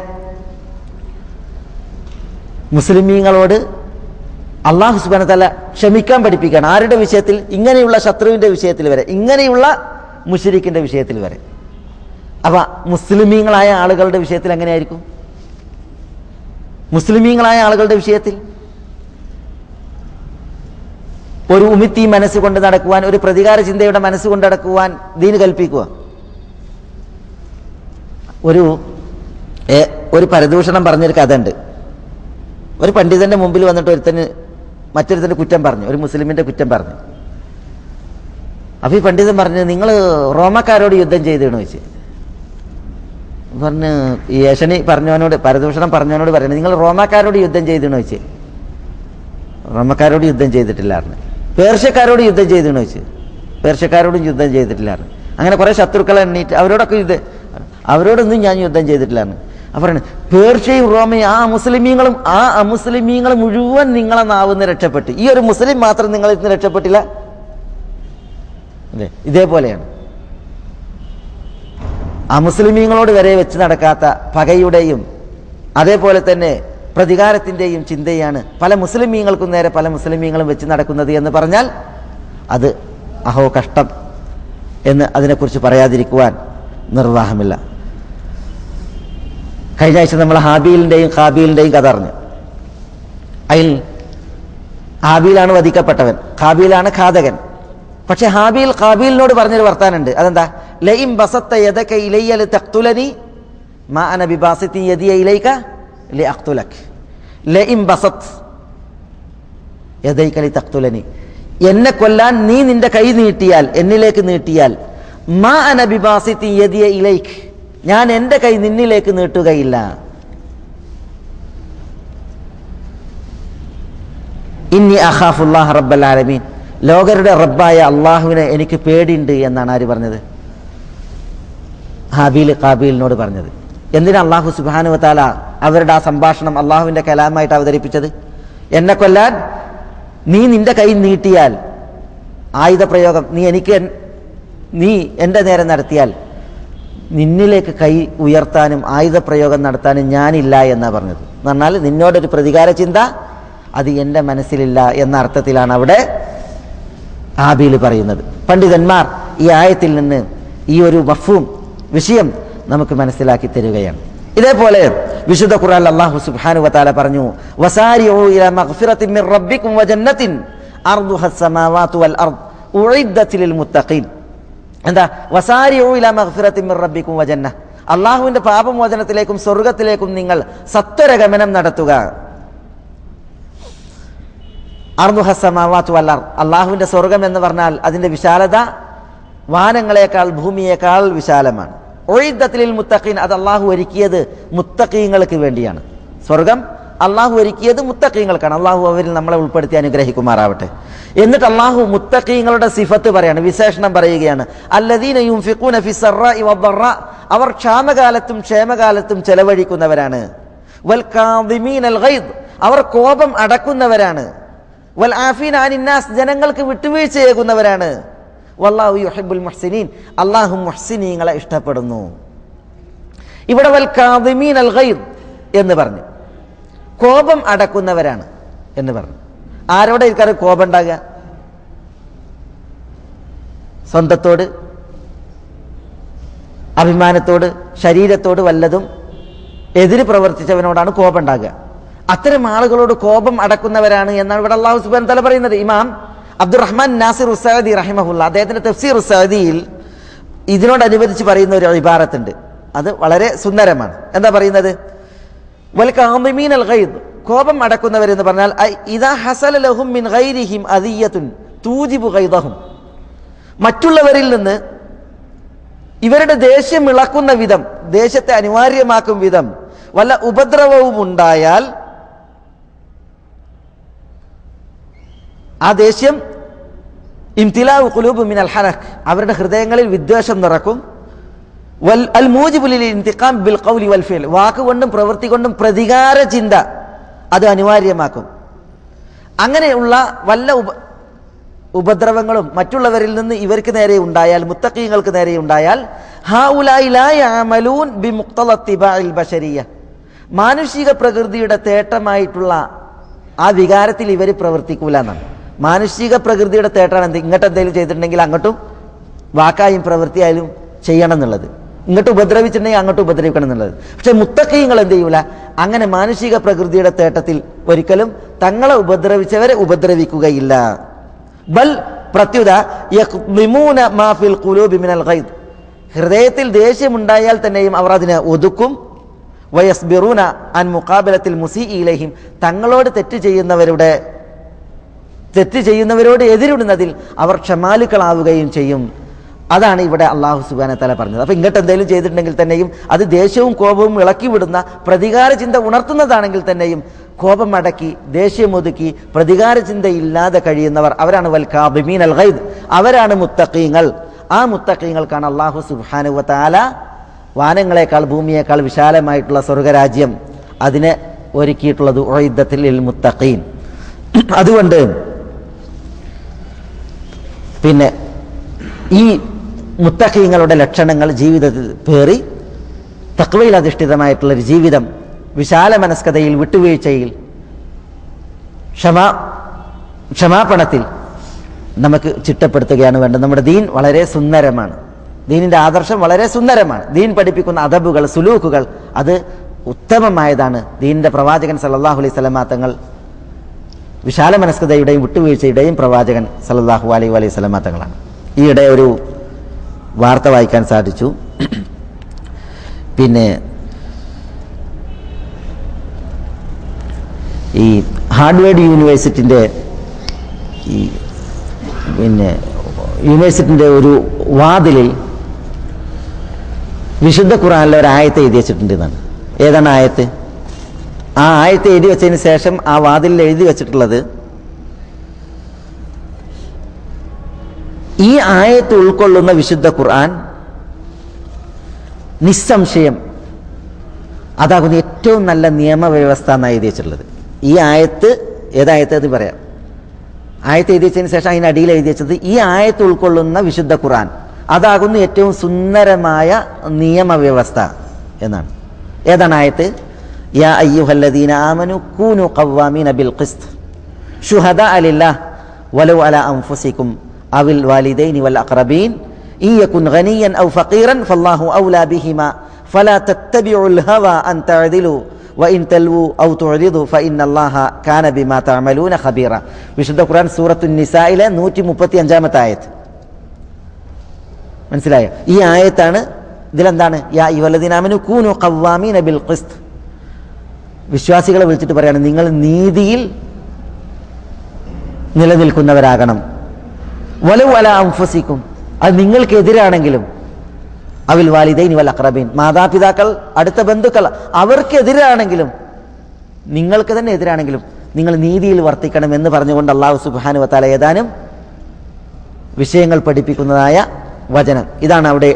മുസ്ലിമീങ്ങളോട് അല്ലാഹു സുബ്ഹാനഹു വ തആല ക്ഷമിക്കാൻ പഠിപ്പിക്കുകയാണ്. ആരുടെ വിഷയത്തിൽ? ഇങ്ങനെയുള്ള ശത്രുവിൻ്റെ വിഷയത്തിൽ വരെ, ഇങ്ങനെയുള്ള മുശ്രിക്കിൻ്റെ വിഷയത്തിൽ വരെ. അപ്പം മുസ്ലിമീങ്ങളായ ആളുകളുടെ വിഷയത്തിൽ എങ്ങനെയായിരിക്കും? മുസ്ലിമീങ്ങളായ ആളുകളുടെ വിഷയത്തിൽ ഒരു ഉമിത്തി മനസ്സുകൊണ്ട് നടക്കുവാൻ, ഒരു പ്രതികാര ചിന്തയുടെ മനസ്സുകൊണ്ട് നടക്കുവാൻ ദീന് കൽപ്പിക്കുക. ഒരു പരദൂഷണം പറഞ്ഞൊരു കഥ ഉണ്ട്. ഒരു പണ്ഡിതന്റെ മുമ്പിൽ വന്നിട്ട് മറ്റൊരുത്തന് കുറ്റം പറഞ്ഞു, ഒരു മുസ്ലിമിന്റെ കുറ്റം പറഞ്ഞു. അപ്പൊ ഈ പണ്ഡിതൻ പറഞ്ഞു, നിങ്ങൾ റോമക്കാരോട് യുദ്ധം ചെയ്തെന്ന് ചോദിച്ചു. പറഞ്ഞ് ഈ ഏഷണി പറഞ്ഞവനോട്, പരദൂഷണം പറഞ്ഞവനോട് പറഞ്ഞു, നിങ്ങൾ റോമക്കാരോട് യുദ്ധം ചെയ്തെന്ന് ചോദിച്ചു. റോമക്കാരോട് യുദ്ധം ചെയ്തിട്ടില്ലായിരുന്നു. പേർഷ്യക്കാരോട് യുദ്ധം ചെയ്തെന്ന് ചോദിച്ചു. പേർഷ്യക്കാരോടും യുദ്ധം ചെയ്തിട്ടില്ലായിരുന്നു. അങ്ങനെ കുറെ ശത്രുക്കളെ എണ്ണീറ്റ് അവരോടൊന്നും ഞാൻ യുദ്ധം ചെയ്തിട്ടില്ലായിരുന്നു. അപ്പൊ പേർഷ്യയും റോമയും ആ മുസ്ലിമീങ്ങൾ മുഴുവൻ നിങ്ങളെ നാവുന്ന് രക്ഷപ്പെട്ടു, ഈ ഒരു മുസ്ലിം മാത്രം നിങ്ങളിൽ നിന്ന് രക്ഷപ്പെട്ടില്ല. അല്ലേ? ഇതേപോലെയാണ് ആ മുസ്ലിമീങ്ങളോട് വരെ വെച്ച് നടക്കാത്ത പകയുടെയും അതേപോലെ തന്നെ പ്രതികാരത്തിൻ്റെയും ചിന്തയാണ് പല മുസ്ലിമീങ്ങൾക്കും നേരെ പല മുസ്ലിമീങ്ങളും വെച്ച് നടക്കുന്നത് എന്ന് പറഞ്ഞാൽ അത് അഹോ കഷ്ടം എന്ന് അതിനെക്കുറിച്ച് പറയാതിരിക്കുവാൻ നിർവാഹമില്ല. കഴിഞ്ഞ ആഴ്ച നമ്മൾ ഹാബീലിൻ്റെയും ഖാബീലിൻ്റെയും കഥ അറിഞ്ഞു. അതിൽ ഹാബീലാണ് വധിക്കപ്പെട്ടവൻ, ഖാബീലാണ് ഘാതകൻ. പക്ഷെ ഹാബീൽ ഖാബീലിനോട് പറഞ്ഞൊരു വർത്താനുണ്ട്. അതെന്താ? ലഇൻ ബസത്ത യദക ഇലയ്യ ലിതഖ്തുലനി മാ അന ബിബാസിതി യദിയ ഇലൈക ലിഅഖ്തുലക. ലഇൻ ബസത് യദൈക ലിതഖ്തുലനി, എന്നെ കൊല്ലാൻ നീ നിന്റെ കൈ നീട്ടിയാൽ, എന്നിലേക്ക് നീട്ടിയാൽ, മാ അന ബിബാസിതി യദിയ ഇലൈക, ഞാൻ എൻ്റെ കൈ നിന്നിലേക്ക് നീട്ടുകയില്ല. ഇന്നി അഖാഫുല്ലാഹ റബ്ബൽ ആലമീൻ, ലോകരുടെ റബ്ബായ അള്ളാഹുവിനെ എനിക്ക് പേടിയുണ്ട് എന്നാണ് ആര് പറഞ്ഞത്? ഹാബീൽ ഖാബീലിനോട് പറഞ്ഞത്. എന്തിനാ അള്ളാഹു സുബ്ഹാനഹു വ തആല അവരുടെ ആ സംഭാഷണം അള്ളാഹുവിൻ്റെ കലാമായിട്ട് അവതരിപ്പിച്ചത്? എന്നെ കൊല്ലാൻ നീ നിന്റെ കൈ നീട്ടിയാൽ, ആയുധപ്രയോഗം നീ എൻ്റെ നേരെ നടത്തിയാൽ, നിന്നിലേക്ക് കൈ ഉയർത്താനും ആയുധപ്രയോഗം നടത്താനും ഞാനില്ല എന്നാണ് പറഞ്ഞത്. എന്ന് പറഞ്ഞാൽ നിന്നോടൊരു പ്രതികാര ചിന്ത അത് എൻ്റെ മനസ്സിലില്ല എന്ന അർത്ഥത്തിലാണ് അവിടെ ഹാബീൽ പറയുന്നത്. പണ്ഡിതന്മാർ ഈ ആയത്തിൽ നിന്ന് ഈ ഒരു മഫ്ഹൂം വിഷയം നമുക്ക് മനസ്സിലാക്കി തരികയാണ്. ഇതേപോലെ വിശുദ്ധ ഖുർആനിൽ അല്ലാഹു സുബ്ഹാനഹു വ തആല പറഞ്ഞു, വസാരിഉ ഇലാ മഗ്ഫിറത്തിൻ മിർ റബ്ബിക്കും വജന്നത്തിൻ അർദുഹസ് സമാവാതു വൽ അർദ് ഉഇദ്ദത് ലിൽ മുത്തഖീൻ. എന്താ? വസാരിഉ ഇലാ മഗ്ഫിറത്തിൻ മിർ റബ്ബിക്കും വജന്ന, അല്ലാഹുവിന്റെ പാപമോചനത്തിലേക്കും സ്വർഗ്ഗത്തിലേക്കും നിങ്ങൾ സത്വരഗമനം നടത്തുക. അർദുഹസ് സമാവാതു വൽ അർദ്, അല്ലാഹുവിന്റെ സ്വർഗ്ഗം എന്ന് പറഞ്ഞാൽ അതിന്റെ വിശാലത വാനങ്ങളെക്കാൾ ഭൂമിയേക്കാൾ വിശാലമാണ്. ഉഇദ്ദത് ലിൽ മുത്തഖീൻ, അത് അല്ലാഹു ഒരുക്കിയത് മുത്തഖീങ്ങൾക്ക് വേണ്ടിയാണ്. സ്വർഗം അല്ലാഹു ഒരുക്കിയത് മുത്തഖീങ്ങൾക്കാണ്. അല്ലാഹു അവരിൽ നമ്മളെ ഉൾപ്പെടുത്തി അനുഗ്രഹിക്കുമാറാവട്ടെ. എന്നിട്ട് അല്ലാഹു മുത്തഖീങ്ങളുടെ സിഫത്ത് പറയാണ്, വിശേഷണം പറയുകയാണ്. അല്ലദീന യുൻഫിഖൂന ഫിസ്സറാഇ വദ്ദറാ, അവർ ക്ഷാമകാലത്തും ക്ഷേമകാലത്തും ചെലവഴിക്കുന്നവരാണ്. വൽ കാദിമീനൽ ഗൈദ്, അവർ കോപം അടക്കുന്നവരാണ്. വൽ ആഫീന അനിന്നാസ്, ജനങ്ങൾക്ക് വിട്ടുവീഴ്ചയേകുന്നവരാണ്. വല്ലാഹു യുഹിബ്ബുൽ മുഹ്സിനീൻ, അല്ലാഹു മുഹ്സിനീങ്ങളെ ഇഷ്ടപ്പെടുന്നു. ഇവിടെ വൽ കാദിമീനൽ ഗൈദ് എന്ന് പറഞ്ഞു, കോപം അടക്കുന്നവരാണ് എന്ന് പറഞ്ഞു. ആരോടെ ഇരിക്കാറ് കോപം ഉണ്ടാകുക? സ്വന്തത്തോട്, അഭിമാനത്തോട്, ശരീരത്തോട് വല്ലതും എതിര് പ്രവർത്തിച്ചവനോടാണ് കോപം ഉണ്ടാകുക. അത്തരം ആളുകളോട് കോപം അടക്കുന്നവരാണ് എന്നാണ് ഇവിടെ അല്ലാഹു സുബ്ഹാനഹു വ തആല പറയുന്നത്. ഇമാം അബ്ദുറഹ്മാൻ നാസിർ ഉസ്സഅദി റഹിമഹുല്ല അദ്ദേഹത്തിന്റെ തഫ്സീർ ഉസ്സഅദിയിൽ ഇതിനോടനുബന്ധിച്ച് പറയുന്ന ഒരു ഇബാറത്തുണ്ട്. അത് വളരെ സുന്ദരമാണ്. എന്താ പറയുന്നത്? വൽ കാദിമീനൽ ഗൈദ്, കോപം അടക്കുന്നവരെന്ന് പറഞ്ഞാൽ ഇദാ ഹസല ലഹും മിൻ ഗൈരിഹിം അദിയത്തുൻ തൂജിബു ഗൈദഹും, മറ്റുള്ളവരിൽ നിന്ന് ഇവരുടെ ദേഷ്യം ഇളക്കുന്ന വിധം, ദേഷ്യത്തെ അനിവാര്യമാക്കും വിധം വല്ല ഉപദ്രവവും ഉണ്ടായാൽ ആ ദേഷ്യം ഇംതിലാഉ ഖുലൂബ് മിനൽ ഹനഖ്, അവരുടെ ഹൃദയങ്ങളിൽ വിദ്വേഷം നിറക്കും. വൽ അൽ മൂജിബു ലിൽ ഇന്തിഖാം ബിൽ ഖൗലി വൽ ഫിഅൽ, വാക്കുകൊണ്ടും പ്രവൃത്തി കൊണ്ടും പ്രതികാര ചിന്ത അത് അനിവാര്യമാക്കും. അങ്ങനെയുള്ള വല്ല ഉപദ്രവങ്ങളും മറ്റുള്ളവരിൽ നിന്ന് ഇവർക്ക് നേരെ ഉണ്ടായാൽ, മുത്തഖീങ്ങൾക്ക് നേരെ ഉണ്ടായാൽ, ഹൗലാഇ ലാ യഅമലൂൻ ബിമുഖ്തള ഇത്തിബാഇൽ ബശരിയ്യ, മാനുഷിക പ്രകൃതിയുടെ തേട്ടമായിട്ടുള്ള ആ വികാരത്തിൽ ഇവർ പ്രവർത്തിക്കൂല എന്നാണ്. മാനുഷിക പ്രകൃതിയുടെ തേട്ടാണ് എന്ത്? ഇങ്ങോട്ട് എന്തെങ്കിലും ചെയ്തിട്ടുണ്ടെങ്കിൽ അങ്ങോട്ടും വാക്കായും പ്രവൃത്തിയായാലും ചെയ്യണം എന്നുള്ളത്, ഇങ്ങോട്ട് ഉപദ്രവിച്ചിട്ടുണ്ടെങ്കിൽ അങ്ങോട്ട് ഉപദ്രവിക്കണം എന്നുള്ളത്. പക്ഷെ മുത്തഖീങ്ങൾ എന്ത് ചെയ്യൂല? അങ്ങനെ മാനുഷിക പ്രകൃതിയുടെ തേട്ടത്തിൽ ഒരിക്കലും തങ്ങളെ ഉപദ്രവിച്ചവരെ ഉപദ്രവിക്കുകയില്ല. ബൽ പ്രത്യുത യഖ്ദിമൂന മാ ഫിൽ ഖുലൂബി മിനൽ ഗൈദ്, ഹൃദയത്തിൽ ദേഷ്യമുണ്ടായാൽ തന്നെയും അവർ അതിനെ ഒതുക്കും. വയസ്ബിറൂന അൻ മുഖാബലത്തിൽ മുസീഇ ഇലൈഹിം, തങ്ങളോട് തെറ്റ് ചെയ്യുന്നവരോട് എതിരിടുന്നതിൽ അവർ ക്ഷമാലുക്കളാവുകയും ചെയ്യും. അതാണ് ഇവിടെ അല്ലാഹു സുബ്ഹാനഹു വ തആല പറഞ്ഞത്. അപ്പൊ ഇങ്ങോട്ട് എന്തെങ്കിലും ചെയ്തിട്ടുണ്ടെങ്കിൽ തന്നെയും അത് ദേഷ്യവും കോപവും ഇളക്കി വിടുന്ന പ്രതികാര ചിന്ത ഉണർത്തുന്നതാണെങ്കിൽ തന്നെയും കോപം അടക്കി ദേഷ്യമൊതുക്കി പ്രതികാര ചിന്തയില്ലാതെ കഴിയുന്നവർ അവരാണ് വൽ കാദിമീനൽ ഗൈദ്, അവരാണ് മുത്തഖീങ്ങൾ. ആ മുത്തഖീങ്ങൾക്കാണ് അല്ലാഹു സുബ്ഹാനഹു വ തആല വാനങ്ങളെക്കാൾ ഭൂമിയേക്കാൾ വിശാലമായിട്ടുള്ള സ്വർഗരാജ്യം അതിനെ ഒരുക്കിയിട്ടുള്ളത്. ഉഇദ്ദത്തിൽ ലിൽ മുത്തഖീൻ. അതുകൊണ്ട് പിന്നെ ഈ മുത്തഖീങ്ങളുടെ ലക്ഷണങ്ങൾ ജീവിതത്തിൽ പേറി തഖ്വയിൽ അധിഷ്ഠിതമായിട്ടുള്ളൊരു ജീവിതം, വിശാല മനസ്കതയിൽ, വിട്ടുവീഴ്ചയിൽ, ക്ഷമാപണത്തിൽ നമുക്ക് ചിട്ടപ്പെടുത്തുകയാണ് വേണ്ടത്. നമ്മുടെ ദീൻ വളരെ സുന്ദരമാണ്, ദീനിൻ്റെ ആദർശം വളരെ സുന്ദരമാണ്. ദീൻ പഠിപ്പിക്കുന്ന അദബുകൾ, സുലൂക്കുകൾ അത് ഉത്തമമായതാണ്. ദീനിൻ്റെ പ്രവാചകൻ സല്ലല്ലാഹു അലൈഹി വസല്ലം തങ്ങൾ വിശാല മനസ്കതയുടെയും വിട്ടുവീഴ്ചയുടെയും പ്രവാചകൻ സല്ലല്ലാഹു അലൈഹി വസല്ലം തങ്ങളാണ്. ഈയിടെ ഒരു വാർത്ത വായിക്കാൻ സാധിച്ചു. പിന്നെ ഈ ഹാർഡ്വേർഡ് യൂണിവേഴ്സിറ്റിൻ്റെ ഒരു വാതിലിൽ വിശുദ്ധ ഖുർആനിലെ ഒരു ആയത്ത് എഴുതി വെച്ചിട്ടുണ്ട് എന്നാണ്. ഏതാണ് ആയത്ത്? ആ ആയത്ത് എഴുതി വെച്ചതിന് ശേഷം ആ വാതിലിൽ എഴുതി വെച്ചിട്ടുള്ളത്, ഈ ആയത്ത് ഉൾക്കൊള്ളുന്ന വിശുദ്ധ ഖുർആൻ നിസ്സംശയം അതാകുന്ന ഏറ്റവും നല്ല നിയമവ്യവസ്ഥ എന്നാണ് എഴുതി വെച്ചിട്ടുള്ളത്. ഈ ആയത്ത് ഏതായത്ത് അത് പറയാം. ആയത്ത് എഴുതി വെച്ചതിന് ശേഷം അതിനടിയിൽ എഴുതി വെച്ചത് ഈ ആയത്ത് ഉൾക്കൊള്ളുന്ന വിശുദ്ധ ഖുർആൻ അതാകുന്നു ഏറ്റവും സുന്ദരമായ നിയമവ്യവസ്ഥ എന്നാണ്. ഏതാണ് ആയത്ത്? യാ അയ്യുഹല്ലദീന ആമനു കൂനു ഖവ്വാമീന ബിൽ ഖിസ്ത് ശുഹദാഅ ലില്ലാഹ് വലൗ അലാ അൻഫുസികും അവിൽ വാലിദൈനി വൽ അഖ്റബീൻ ഇൻ യകുൻ ഗനിയ്യൻ ഔ ഫഖീറൻ ഫല്ലാഹു ഔലാ ബിഹിമാ ഫലാ തത്തബിഉൽ ഹവാ അൻ തഅദിലു വഇൻ തൽവു ഔ തുഅരിദു ഫഇന്നല്ലാഹ കാന ബിമാ തഅമലൂന ഖബീറ. വിശുദ്ധ ഖുർആൻ സൂറത്തുൻ നിസായിലെ 135-ാമത്തെ ആയത്ത്. മനസ്സിലായോ? ഈ ആയത്താണ്. ഇതിലെന്താണ്? യാ അയ്യുഹല്ലദീന ആമനു കൂനു ഖവ്വാമീന ബിൽ ഖിസ്ത്, വിശ്വാസികളെ വിളിച്ചിട്ട് പറയാണ് നിങ്ങൾ നീതിയിൽ നിലനിൽക്കുന്നവരാകണം. വലൗ അലാ അൻഫുസികും, അത് നിങ്ങൾക്കെതിരാണെങ്കിലും, അവിൽ വാലിദൈനി വൽ അഖ്റബീൻ, മാതാപിതാക്കൾ, അടുത്ത ബന്ധുക്കൾ, അവർക്കെതിരാണെങ്കിലും, നിങ്ങൾക്ക് തന്നെ എതിരാണെങ്കിലും നിങ്ങൾ നീതിയിൽ വർത്തിക്കണം എന്ന് പറഞ്ഞുകൊണ്ട് അല്ലാഹു സുബ്ഹാനഹു വ തആല ഏതാനും വിഷയങ്ങൾ പഠിപ്പിക്കുന്നതായ വചനം. ഇതാണ് അവിടെ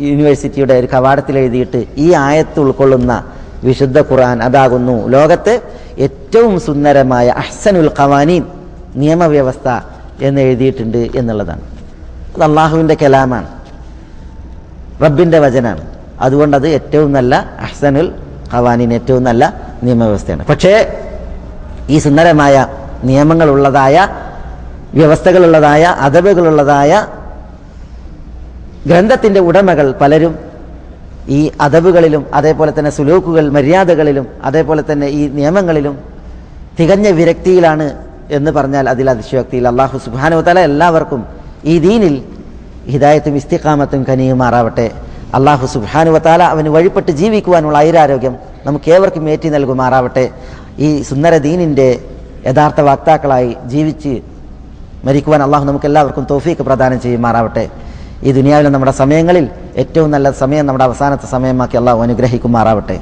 യൂണിവേഴ്സിറ്റിയുടെ ഒരു കവാടത്തിൽ എഴുതിയിട്ട് ഈ ആയത്ത് ഉൾക്കൊള്ളുന്ന വിശുദ്ധ ഖുർആൻ അതാകുന്നു ലോകത്തെ ഏറ്റവും സുന്ദരമായ അഹ്സനുൽ ഖവാനീൻ നിയമവ്യവസ്ഥ എന്ന് എഴുതിയിട്ടുണ്ട് എന്നുള്ളതാണ്. അത് അള്ളാഹുവിൻ്റെ കലാമാണ്, റബ്ബിൻ്റെ വചനാണ്. അതുകൊണ്ടത് ഏറ്റവും നല്ല അഹ്സനുൽ ഖവാനീൻ, ഏറ്റവും നല്ല നിയമവ്യവസ്ഥയാണ്. പക്ഷേ ഈ സുന്ദരമായ നിയമങ്ങളുള്ളതായ, വ്യവസ്ഥകളുള്ളതായ, അദബുകളുള്ളതായ ഗ്രന്ഥത്തിൻ്റെ ഉടമകൾ പലരും ഈ അദബുകളിലും അതേപോലെ തന്നെ സുലൂക്കുകൾ, മര്യാദകളിലും അതേപോലെ തന്നെ ഈ നിയമങ്ങളിലും തികഞ്ഞ വിരക്തിയിലാണ് എന്ന് പറഞ്ഞാൽ അതിൽ അതിശയോക്തിയില്ല. അല്ലാഹു സുബ്ഹാനഹു വ തആല എല്ലാവർക്കും ഈ ദീനിൽ ഹിദായത്തും ഇസ്തിഖാമത്തും കനിയുമാറാവട്ടെ. അല്ലാഹു സുബ്ഹാനഹു വ തആല അവന് വഴിപ്പെട്ട് ജീവിക്കുവാനുള്ള ഐരാരോഗ്യം നമുക്ക് ഏവർക്കും ഏറ്റി നൽകുമാറാവട്ടെ. ഈ സുന്ദര ദീനിൻ്റെ യഥാർത്ഥ വക്താക്കളായി ജീവിച്ച് മരിക്കുവാൻ അള്ളാഹു നമുക്ക് എല്ലാവർക്കും തൗഫീഖ് പ്രദാനം ചെയ്യുമാറാവട്ടെ. ഈ ദുനിയാവിലെ നമ്മുടെ സമയങ്ങളിൽ ഏറ്റവും നല്ല സമയം നമ്മുടെ അവസാനത്തെ സമയമാക്കി അള്ളാഹു അനുഗ്രഹിക്കുമാറാവട്ടെ.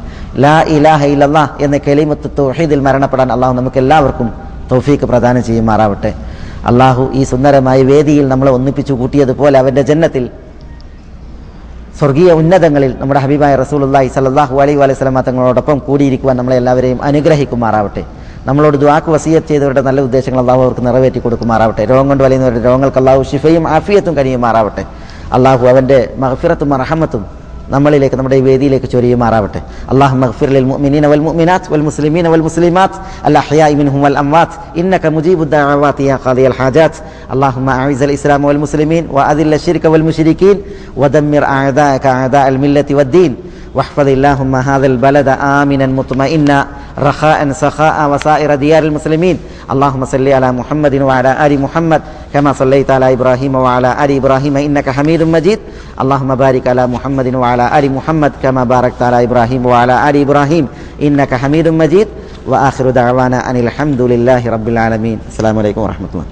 ലാ ഇലാഹ ഇല്ലല്ലാഹ് എന്ന കലിമത്ത് തൗഹീദിൽ മരണപ്പെടാൻ അള്ളാഹു നമുക്ക് എല്ലാവർക്കും തൗഫീഖ് പ്രദാനം ചെയ്യുമാറാവട്ടെ. അള്ളാഹു ഈ സുന്ദരമായ വേദിയിൽ നമ്മളെ ഒന്നിപ്പിച്ചു കൂട്ടിയതുപോലെ അവൻ്റെ ജന്നത്തിൽ സ്വർഗീയ ഉന്നതങ്ങളിൽ നമ്മുടെ ഹബീബായ റസൂലുള്ളാഹി സ്വല്ലല്ലാഹു അലൈഹി വസല്ലം തങ്ങളോടൊപ്പം കൂടിയിരിക്കുവാൻ നമ്മളെ എല്ലാവരെയും അനുഗ്രഹിക്കുമാറാവട്ടെ. നമ്മളോട് ദുആക്ക് വസിയത്ത് ചെയ്തവരുടെ നല്ല ഉദ്ദേശങ്ങൾ അള്ളാഹു അവർക്ക് നിറവേറ്റി കൊടുക്കുമാറാവട്ടെ. രോഗം കൊണ്ട് വലയുന്നവരുടെ രോഗങ്ങൾക്ക് അള്ളാഹു ശിഫയും ആഫിയത്തും കനിയുമാറാവട്ടെ. അള്ളാഹു അവൻ്റെ മഗ്ഫിറത്തും റഹ്മത്തും നമ്മളിലേക്ക്, നമ്മുടെ ഈ വേദിയിലേക്ക് ചൊരിയുമാറാവട്ടെ. അല്ലാഹുമ്മ ഗ്ഫിർ ലിൽ മുഅ്മിനീന വൽ മുഅ്മിനാത്ത് വൽ മുസ്ലിമീന വൽ മുസ്ലിമാത്ത് അൽ അഹ്യാഇ മിൻഹും വൽ അംവാത്ത് ഇന്നക മുജീബുദ് ദഅവാതി യാ ഖാദിയൽ ഹാജാത്ത്. അല്ലാഹുമ്മ അഇസ്സൽ ഇസ്ലാമ വൽ മുസ്ലിമീൻ വഅദില്ല ശിർക വൽ മുശ്രികീൻ വദമ്മിർ അഅദാഅക അഅദാഅൽ മില്ലത്തി വദ്ദീൻ واحفظ اللهم هذا البلد آمنا مطمئنا رخاء سخاء وسائر ديار المسلمين. اللهم صل على محمد وعلى آل محمد كما صليت على إبراهيم وعلى آل إبراهيم إنك حميد مجيد. اللهم بارك على محمد وعلى آل محمد كما باركت على إبراهيم وعلى آل إبراهيم إنك حميد مجيد. وآخر دعوانا أن الحمد لله رب العالمين. السلام عليكم ورحمة الله.